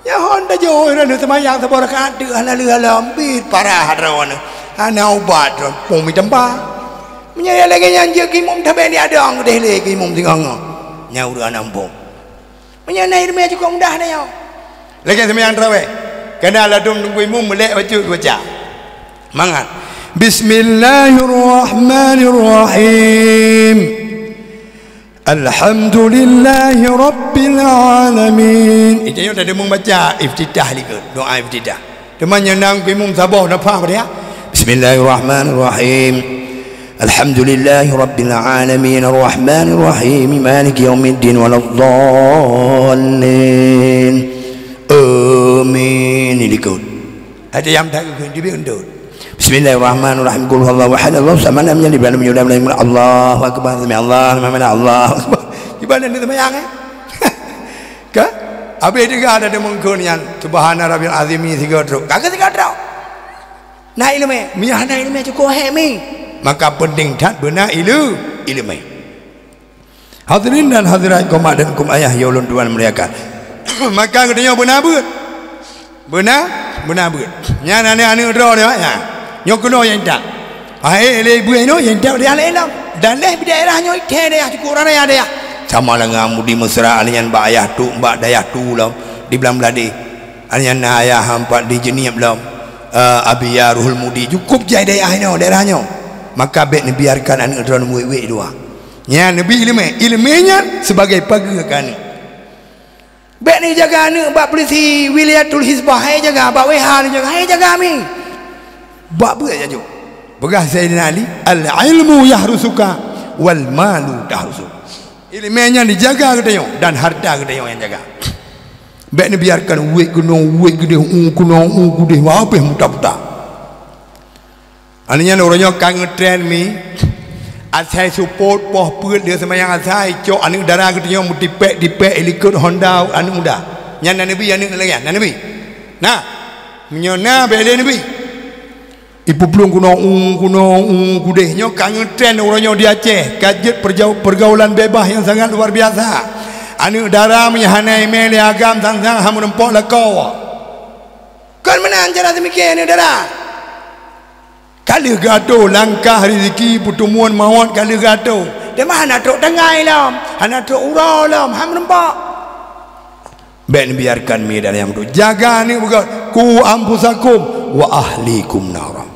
ya hon dah jauh dah semayang sebarakat tu halal lambit parah rawan ana ubat pumi tempa menyaya lagi janji imam tapi dia ada ang deh lagi imam tinggal nyau dah nampung menyana irme cukup mudah dah nyau lagi semayang tarawih kena ladum tunggu imam melek baca mangat Bismillahirrahmanirrahim Alhamdulillahi Rabbil Alamin. Itu yang tadi membaca iftitah lagi doa iftitah. Teman yang nang imam sabah nak faham dia. Bismillahirrahmanirrahim. Alhamdulillahi Rabbil Alamin Arrahmanir Rahim Maliki Yaumiddin Waladdallin. Amin. Ini ikut. Ada yang tak ikut dia undur. Bismillahirrahmanirrahim. Qul huwallahu ahad, Allahu samad, lam yalid wa lam yulad wa lam yakul lahu Allahu akbar. Allahu akbar. Allahu akbar. Ibadah ni semayang ke? Habis juga ada mengkon yang subhana rabbil azim tiga terus. Kagak tiga terus. Nak ilmu, miyah nak ilmu cukup hemi. Maka penting tak benar ilmu. Hadirin dan hadirat kaum dan kaum ayah ya ulun tuan mereka. Maka katanya benar beut. Benar beut. Nya ane ro dia ya. Nyokuno yang tak. Ai le ibu ino yang tak dia lelam. Dan leh daerah nyo ite dia cukup rana ya dia. Sama dengan mudi mesra alian mbak ayah tu, mbak dayah tu lah di belam beladi. Alian ayah hampat di jenis belum. Abiyah ruhul mudi cukup jai dayah ino daerahnya. Maka bet ni biarkan anak drone muik dua. Nya nabi ilmunya sebagai pegangan. Bet ni jaga anak mbak polisi wilayatul hizbah hai jaga, mbak WH ni jaga, hai jaga mi. Bab apa saja begah Sayyidina Ali al-ilmu yahrusuka wal malu tahrusuk. Ilmunya dijaga katanya dan harta katanya yang jaga. Baik ni biarkan wek gede gede apa muta-muta. Aninya orangnya kan ngetrain mi asai support poh put dia semayang asai cok anu darah ketanya mu dipek ikut Honda anu muda nya nabi anu lagi nabi nah menyona bele nabi ibu pelung kuno kudehnya kangen trend orangnya di Aceh kajet pergaulan bebas yang sangat luar biasa anu darah menyahanai mele agam sang-sang hamu nempok lekau kan menang cara demikian anu darah kali gaduh langkah rezeki pertemuan maut kali gaduh dia mana truk tengai lam hana truk urau lam ham nampak ben biarkan mi dan yang tu jaga ni bukan ku ampusakum wa ahlikum naram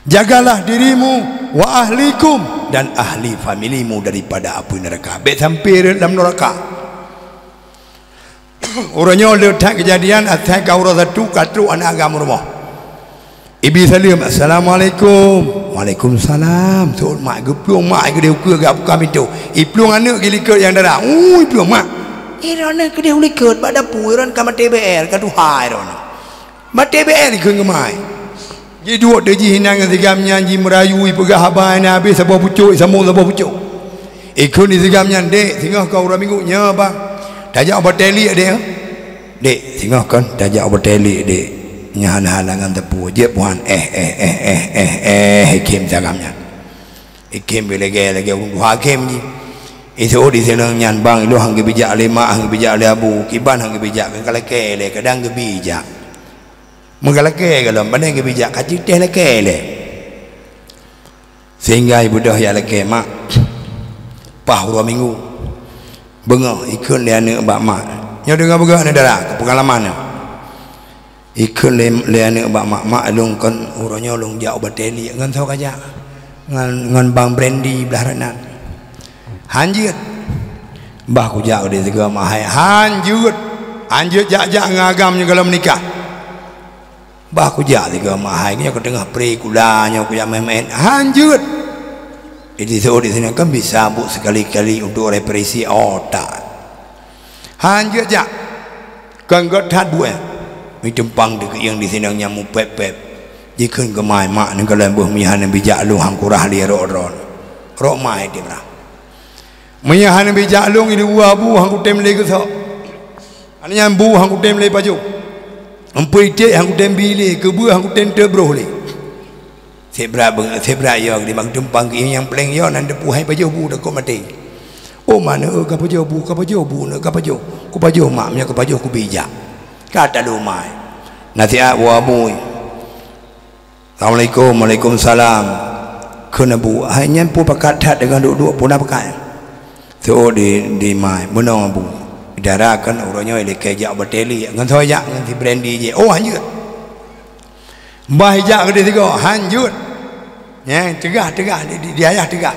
jagalah dirimu wa ahlikum dan ahli familimu daripada api neraka bet sampai dalam neraka orangnya letak kejadian atas kau rasa tu katru anak agama rumah ibi salam assalamualaikum waalaikumsalam so mak geplung mak gede ke gap kami tu iplung anak gilikut yang darah iplung mak irana gede ulikut pada puiran kama TBR ka tuhai rona ma TBR ikut ngemai ji dua deji hinang sigam nyanyi merayu pegah habai na habis sabah pucuk samung sabah pucuk ikut ni sigam nyan dek singah kau ora minggu nya bang tajak bateli dek dek singah kan tajak bateli dek nyahan halangan tepu je puan hakim jagamnya hakim belege urung hakim ji itu di senang nyan bang lu hang bijak lima hang bijak abu kiban hang bijak kalake le kadang bijak mengalake kalau mana bijak kacik teh lake le sehingga ibu dah ya lake mak pah 2 minggu bengah ikut le anak bak mak nya dengar begah ni darah pengalaman ikut le anak bak mak long kan urangnya long jauh bateli ngan tau kaja ngan bang brandy belahranan hanjut bah ku jauh dia segala mahai hanjut jak ngagamnya kalau menikah bah ku jauh segala mahai nya ke tengah pre kulanya ku yang main hanjut jadi di sini kan bisa bu sekali-kali untuk represi otak hanjut jak kan got hat dua mi tempang dekat yang di sini nyamu pep jikun ke mai mak ni kalau buh mihan bijak lu hang kurah li ro mai dia bra mihan bijak lu ini abu hang kutem le ke so anya bu hang kutem le paju empui te hang kutem bile ke bu hang kutem tebroh le sebra yo di bang tempang yang pleng yo nan depu hai paju bu dak mati oh mana ka paju bu na ka paju ku paju mak nya ka paju ku bijak kata lumai nasihat wa abu assalamualaikum waalaikumsalam kena bu hanya pun pakat dat dengan duduk pun dah pakai so di mai menang bu darakan orangnya ile kejak bateli ngan soyak ngan si brandy je oh hanjut bahijak ke dia hanjut ya tegah di ayah tegah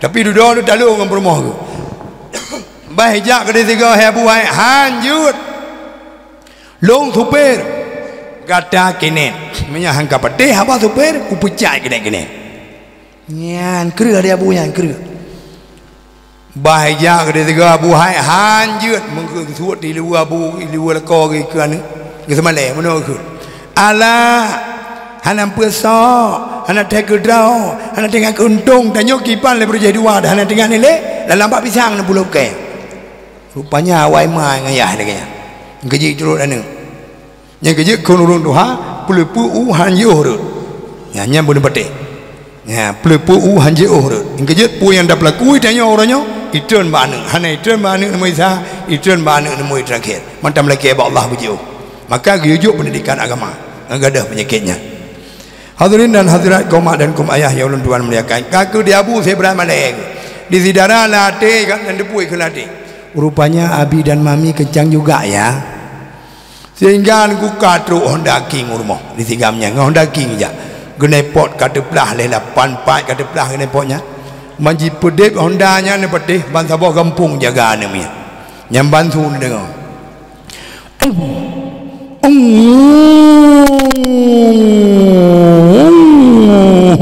tapi duduk tu talu dengan permoh tu bahijak ke dia hai bu hanjut long supir kata kene menya hangka pete apa supir ku pecah kene nyan kreu dia bu nyan kreu bahaya ke dia bu hai hanjut mengke suat di luar bu di luar ko ke kan ke semale meno ke ala hanam peso hana tek drao hana tengah untung tanyo kipan le berjaya dua dah hana tengah ni le dalam pak pisang na pulau ke rupanya awai mai ngayah dia kaya gaji turut anu yang gaji konurung tuha pelepu hanji urut nya boleh pate nya pelepu hanji urut yang gaji pu yang dapat laku tanya orangnya itun bana hana itun bana nama isa itun bana nama terakhir mantam lagi Allah bujau maka gijuk pendidikan agama enggak ada penyakitnya. Hadirin dan hadirat kaum mak dan kaum ayah yang ulun tuan muliakan kaku di abu saya beramalek di sidara latih kan dan depui ke latih rupanya abi dan mami kencang juga ya sehingga aku katru Honda King rumah di tigamnya Honda King aja gene pot kata pelah le 84 kata pelah gene potnya manji pedep Hondanya ne petih ban sabah kampung jaga ne mi nyam bantu ne dengar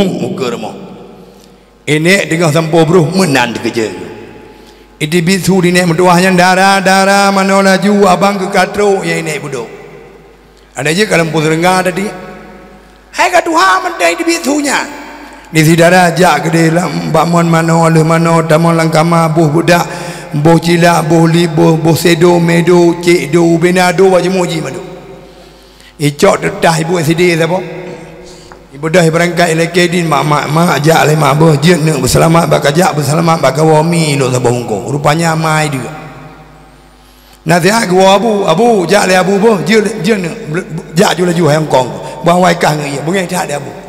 muka rumah ini dengan sampo bro menan kerja itu bisu di nek mentuahnya darah mana laju abang ke katro yang ini budok ada je kalau pun renggah tadi hai ka tuha mentai di bisunya Di sidara jak gede bakmon mano le mano damon langkama buh budak boh cilak boh libo boh sedo medo cik do benado wajib moji madu icok tetah ibu sidi siapa ibu dah berangkat elekedin mak jak le mak boh jen nak berselamat bakajak berselamat bakawami lo sabah hongkong rupanya mai dia nasihat gua abu jak le abu boh jen jak ju laju hongkong bang wai kah ngai bungai tak ada abu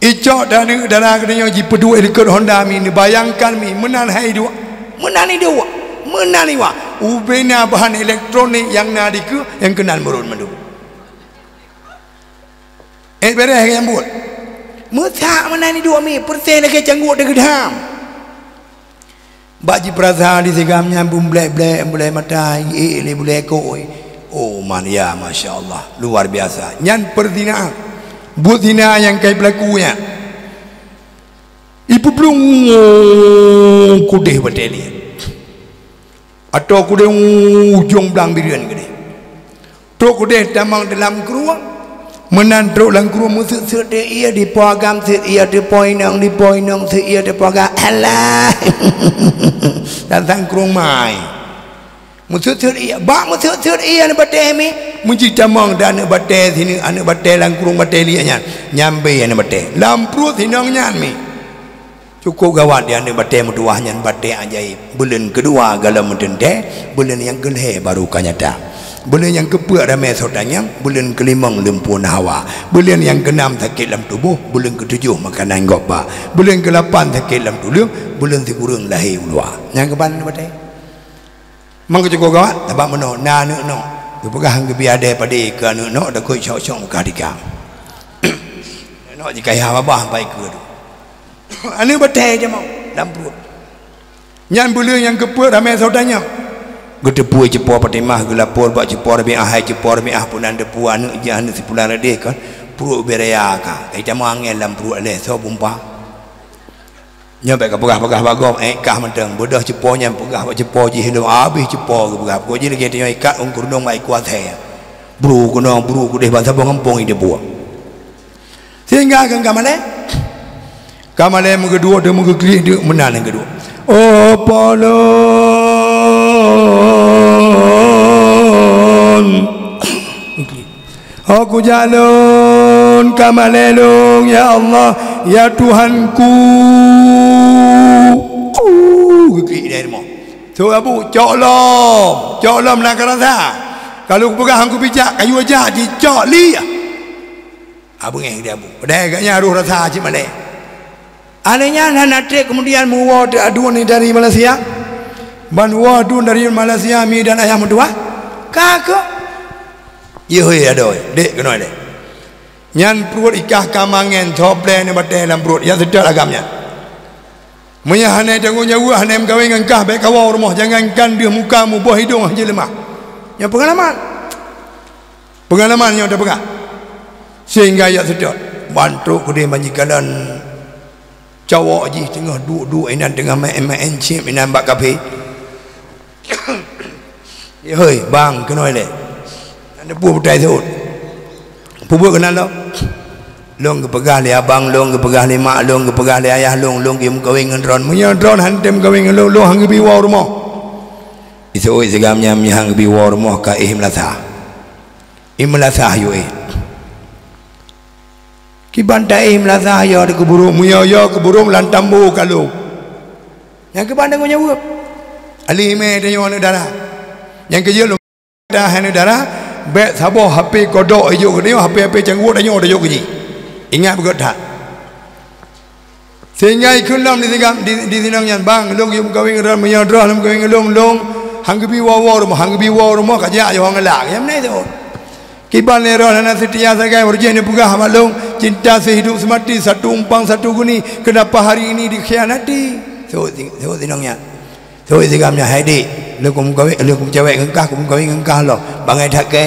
icok dan dana kedenya ji pedua dekat Honda mi ni bayangkan mi menan hai dua menan ni dua menan ni wa ubena bahan elektronik yang nadiku yang kenal merun madu bereh yang buat mutak menan ni dua mi persen lagi canggut dekat ham baji perasaan di segamnya bulai mata le bulai koi oh man ya masya-Allah luar biasa nyan perzinaan buat zina yang kai pelakunya ibu belum kudeh bateli atau kudeh ujung belang birian gede truk kudeh tamang dalam keruang menan truk dalam keruang musik sede ia di pagam sede ia di poinang sede ia di pagam alah datang keruang mai musik sede ia bak musik sede ia ni bateh mi munci tamang dan anak batai sini anak batai lang kurung batai lianya nyampe anak batai lampu sinang nyan mi cukup gawat dia anak batai mutuahnya batai ajaib bulan kedua galam mendente bulan yang kelih baru kanyata bulan yang keempat ramai saudaranya bulan kelima lempuan hawa bulan yang keenam sakit dalam tubuh bulan ketujuh makanan gopa bulan ke-8 sakit dalam tulang bulan sekurang lahir luar yang kepan anak batai mang cukup gawat abang meno na anak no pegang ke biada pada ke anu nak dak koi syok-syok muka dikam nak jika ya babah baik ke tu anu betai je mau dalam perut nyan bulan yang keempat ramai saudaranya gede puai cepor patimah gelapor bak cepor bi ahai cepor bi ah punan depu anu je anu sepulan rade kan perut beraya ka ai jamu angin dalam perut le so bumpa nyampe ke pegah-pegah bagom kah menteng bodoh cepornya pegah bak cepor ji hilang habis cepor ke pegah ko ji lagi tengok ikat ungkur dong mai kuat he bru kuno bru ku deh bangsa pengampung ide buah sehingga kan kamale muka kedua dia muka kiri dia menang yang kedua oh polon aku jalun kamalelung ya Allah ya Tuhanku so abu coklom nak rasa kalau pegang aku bijak kayu aja dicok li abu ngeng dia abu dah agaknya aruh rasa cik malai anehnya anak kemudian muwad aduan dari Malaysia ban wadun dari Malaysia mi dan ayah mertua kakak yoi adoy dek kenal dek nyan perut ikah kamangen tople ni batai dalam perut yang sedap agamnya munya hanai tanggung nyawa hanai mengkawin dengan kah baik kawau rumah jangankan dia mukamu buah hidung aja lemah yang pengalaman yang dah pegang sehingga ya sedap bantu kudai manjikalan cawak je tengah duduk inan tengah main chip inan bak kafe ya hoi bang kenal le ada buah betai tu buah kenal lo long ke pegah le abang long ke pegah le mak long ke pegah le ayah long ke mengkawin dengan drone munya drone hantem kawin dengan long hang bi war rumah isu oi segamnya mi hang bi war rumah ka imlasa yo ki bantai imlasa yo de keburu muya yo keburu lantambu kalau yang ke bandang nyawa ali me de yo darah yang ke yo dah darah bet sabo HP kodok ayo ke dia HP canggut ayo dah yo ke ingat begot tak sehingga ikun lam di sinang yang bang long yum kawin ran menyadrah lam kawin long hangbi wawa rumah kajak yo ngelak yang mana tu kiban le ron ana setia sagai urjin pugah malong cinta sehidup semati satu umpang satu guni kenapa hari ini dikhianati so sinangnya so sigamnya haidi lekum cewek engkah kum kawin engkah lo bangai tak ke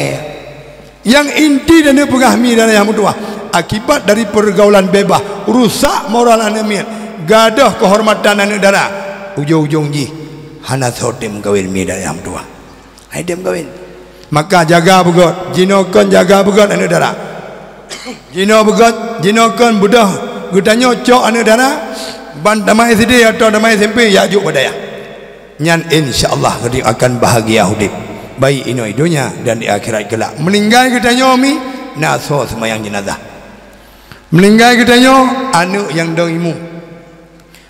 yang inti dan pugah mi dan yang mutua akibat dari pergaulan bebas rusak moral anemian gadah kehormatan anak dara ujung-ujung ji hana sotem kawin mi dan yang tua haidem kawin maka jaga begot jinokon jaga begot anak dara jinokon budah kita nyocok anu dana ban damai SD atau damai SMP ya juk badaya nyan insyaallah kita akan bahagia hidup baik ini dunia dan di akhirat kelak. Meninggal kita nyomi naso semayang jenazah, meninggal kita nyo anu yang dang imum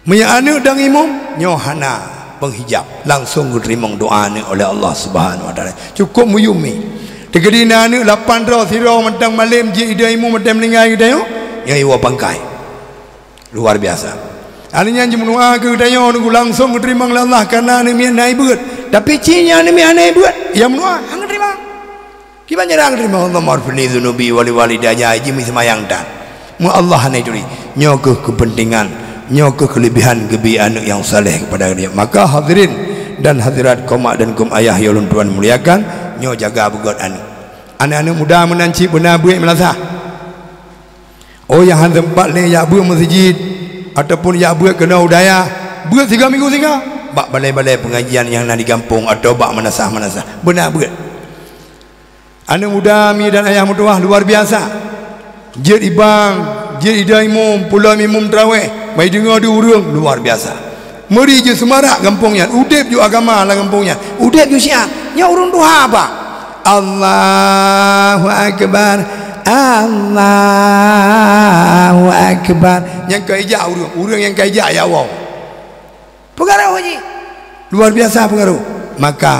punya anu dang imum nyo hana penghijab langsung diterima doa ni oleh Allah Subhanahu wa taala. Cukup muyumi tegedina anu 8 ro siro mentang malam je ida imum mentang meninggal kita nyo yang iwa bangkai luar biasa. Aninya jemua ke kita nyo nunggu langsung diterima oleh Allah karena ni mian naik beut tapi cinya ni mian naik beut yang menua hang terima kiban jarang terima Allah marfini dzunubi wali walidayya jimi semayang dan mu Allah hanai tuli nyo ke kepentingan nyo ke kelebihan gebi anak yang saleh kepada dia. Maka hadirin dan hadirat kaum mak dan kaum ayah ya ulun tuan muliakan nyo jaga begot anak-anak muda menanci benar buik melasa oh yang tempat ni ya buik masjid ataupun ya buik kena udaya buik 3 minggu singa bak balai-balai pengajian yang nak di kampung atau bak manasah-manasah benar buik anak muda mi dan ayah mertua luar biasa jid ibang jid ida imum pula imum tarawih mai dengar dia urang luar biasa meri je semarak kampungnya udep ju agama lah kampungnya udep ju syiah nya urang duha apa Allahu akbar Allahu akbar yang kaijak urang yang kaijak ya Allah pengaruh haji luar biasa pengaruh. Maka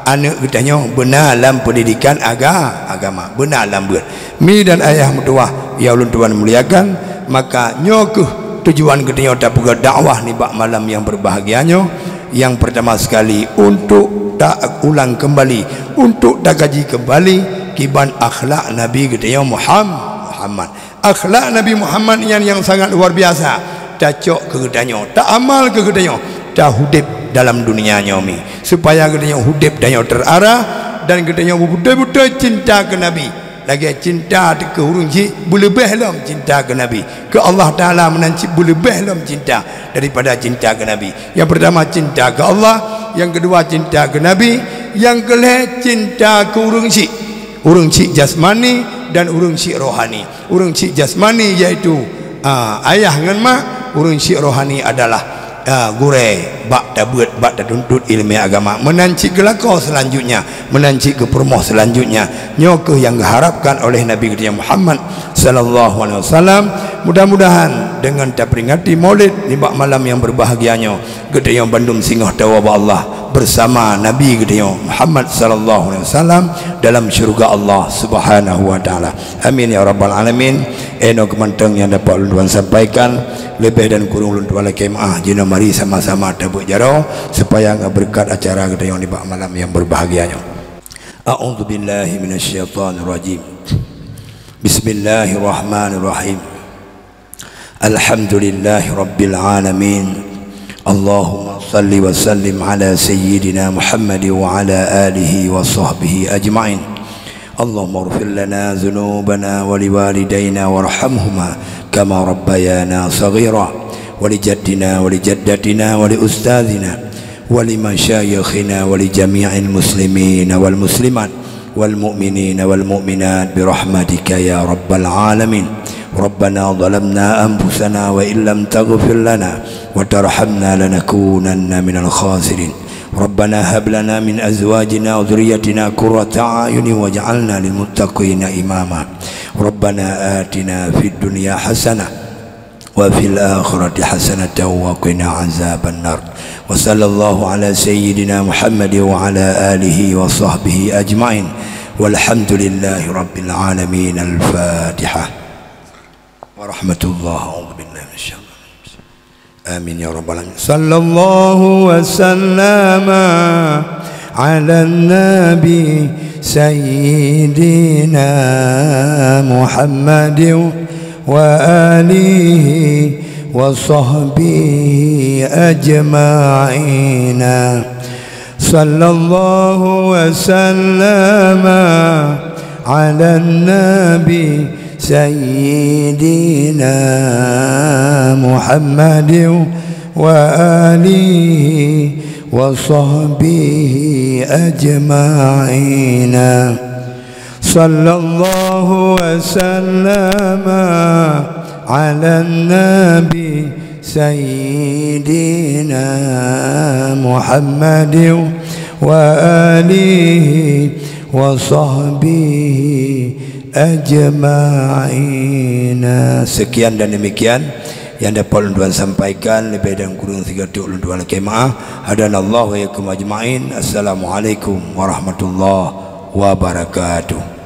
anak kitanya benar dalam pendidikan agama benar dalam buat mi dan ayah mertua ya ulun tuan muliakan. Maka nyokuh tujuan kitanya tak buka dakwah ni bak malam yang berbahagianya yang pertama sekali untuk tak ulang kembali untuk tak kaji kembali kiban akhlak Nabi kitanya Muhammad akhlak Nabi Muhammad yang sangat luar biasa tak cok ke kitanya tak amal ke kitanya tak hudip dalam dunia nyomi supaya kitanya hudip dan terarah dan kitanya betul-betul cinta ke Nabi lagi cinta ke hurung ji berlebih dalam cinta ke Nabi ke Allah Ta'ala menanci berlebih dalam cinta daripada cinta ke Nabi. Yang pertama cinta ke Allah, yang kedua cinta ke Nabi, yang kelih cinta ke hurung si jasmani dan hurung si rohani. Hurung si jasmani iaitu ayah dengan mak, hurung si rohani adalah gure bak tabut bak tuntut ilmu agama menanci kelakau selanjutnya menanci ke permoh selanjutnya nyoke yang diharapkan oleh Nabi kita Muhammad sallallahu alaihi wasallam. Mudah-mudahan dengan terperingati Maulid ni bak malam yang berbahagianya kita yang Bandung singgah tawa Allah bersama Nabi kita Muhammad sallallahu alaihi wasallam dalam syurga Allah Subhanahu wa taala. Amin ya rabbal alamin. Eno kemanteng yang dapat ulun sampaikan lebih dan kurang ulun tuan kemaah jina mari sama-sama tabuk jaro supaya berkat acara kita yang di malam yang berbahagianya. A'udzu billahi minasyaitonir rajim. Bismillahirrahmanirrahim. Alhamdulillahi rabbil alamin. Allahumma salli wa sallim ala sayyidina Muhammad wa ala alihi wa sahbihi ajma'in. اللهم اغفر لنا ذنوبنا ولوالدينا وارحمهما كما ربيانا صغيرا ولجدنا ولجدتنا ولأستاذنا ولمشايخنا ولجميع المسلمين والمسلمات والمؤمنين والمؤمنات برحمتك يا رب العالمين. ربنا ظلمنا أنفسنا وإن لم تغفر لنا وترحمنا لنكونن من الخاسرين. ربنا هب لنا من أزواجنا وذريتنا قرة أعين واجعلنا للمتقين إماما. ربنا آتنا في الدنيا حسنة وفي الآخرة حسنة وقنا عذاب النار. وصلى الله على سيدنا محمد وعلى آله وصحبه أجمعين والحمد لله رب العالمين. الفاتحة ورحمة الله. أعوذ بالله من الشيطان. آمين يا رب العالمين. صلى الله وسلم على النبي سيدنا محمد وآله وصحبه أجمعين. صلى الله وسلم على النبي سيدنا محمد وآله وصحبه أجمعين. صلى الله وسلم ala nabi sayyidina Muhammadin wa alihi wa sahbihi ajma'ina. Sekian dan demikian yang dapat ulun sampaikan. Lebih dan kurang 3 ulun lagi maaf. Hadanallahu wa yakum ajma'in. Assalamualaikum warahmatullahi wabarakatuh.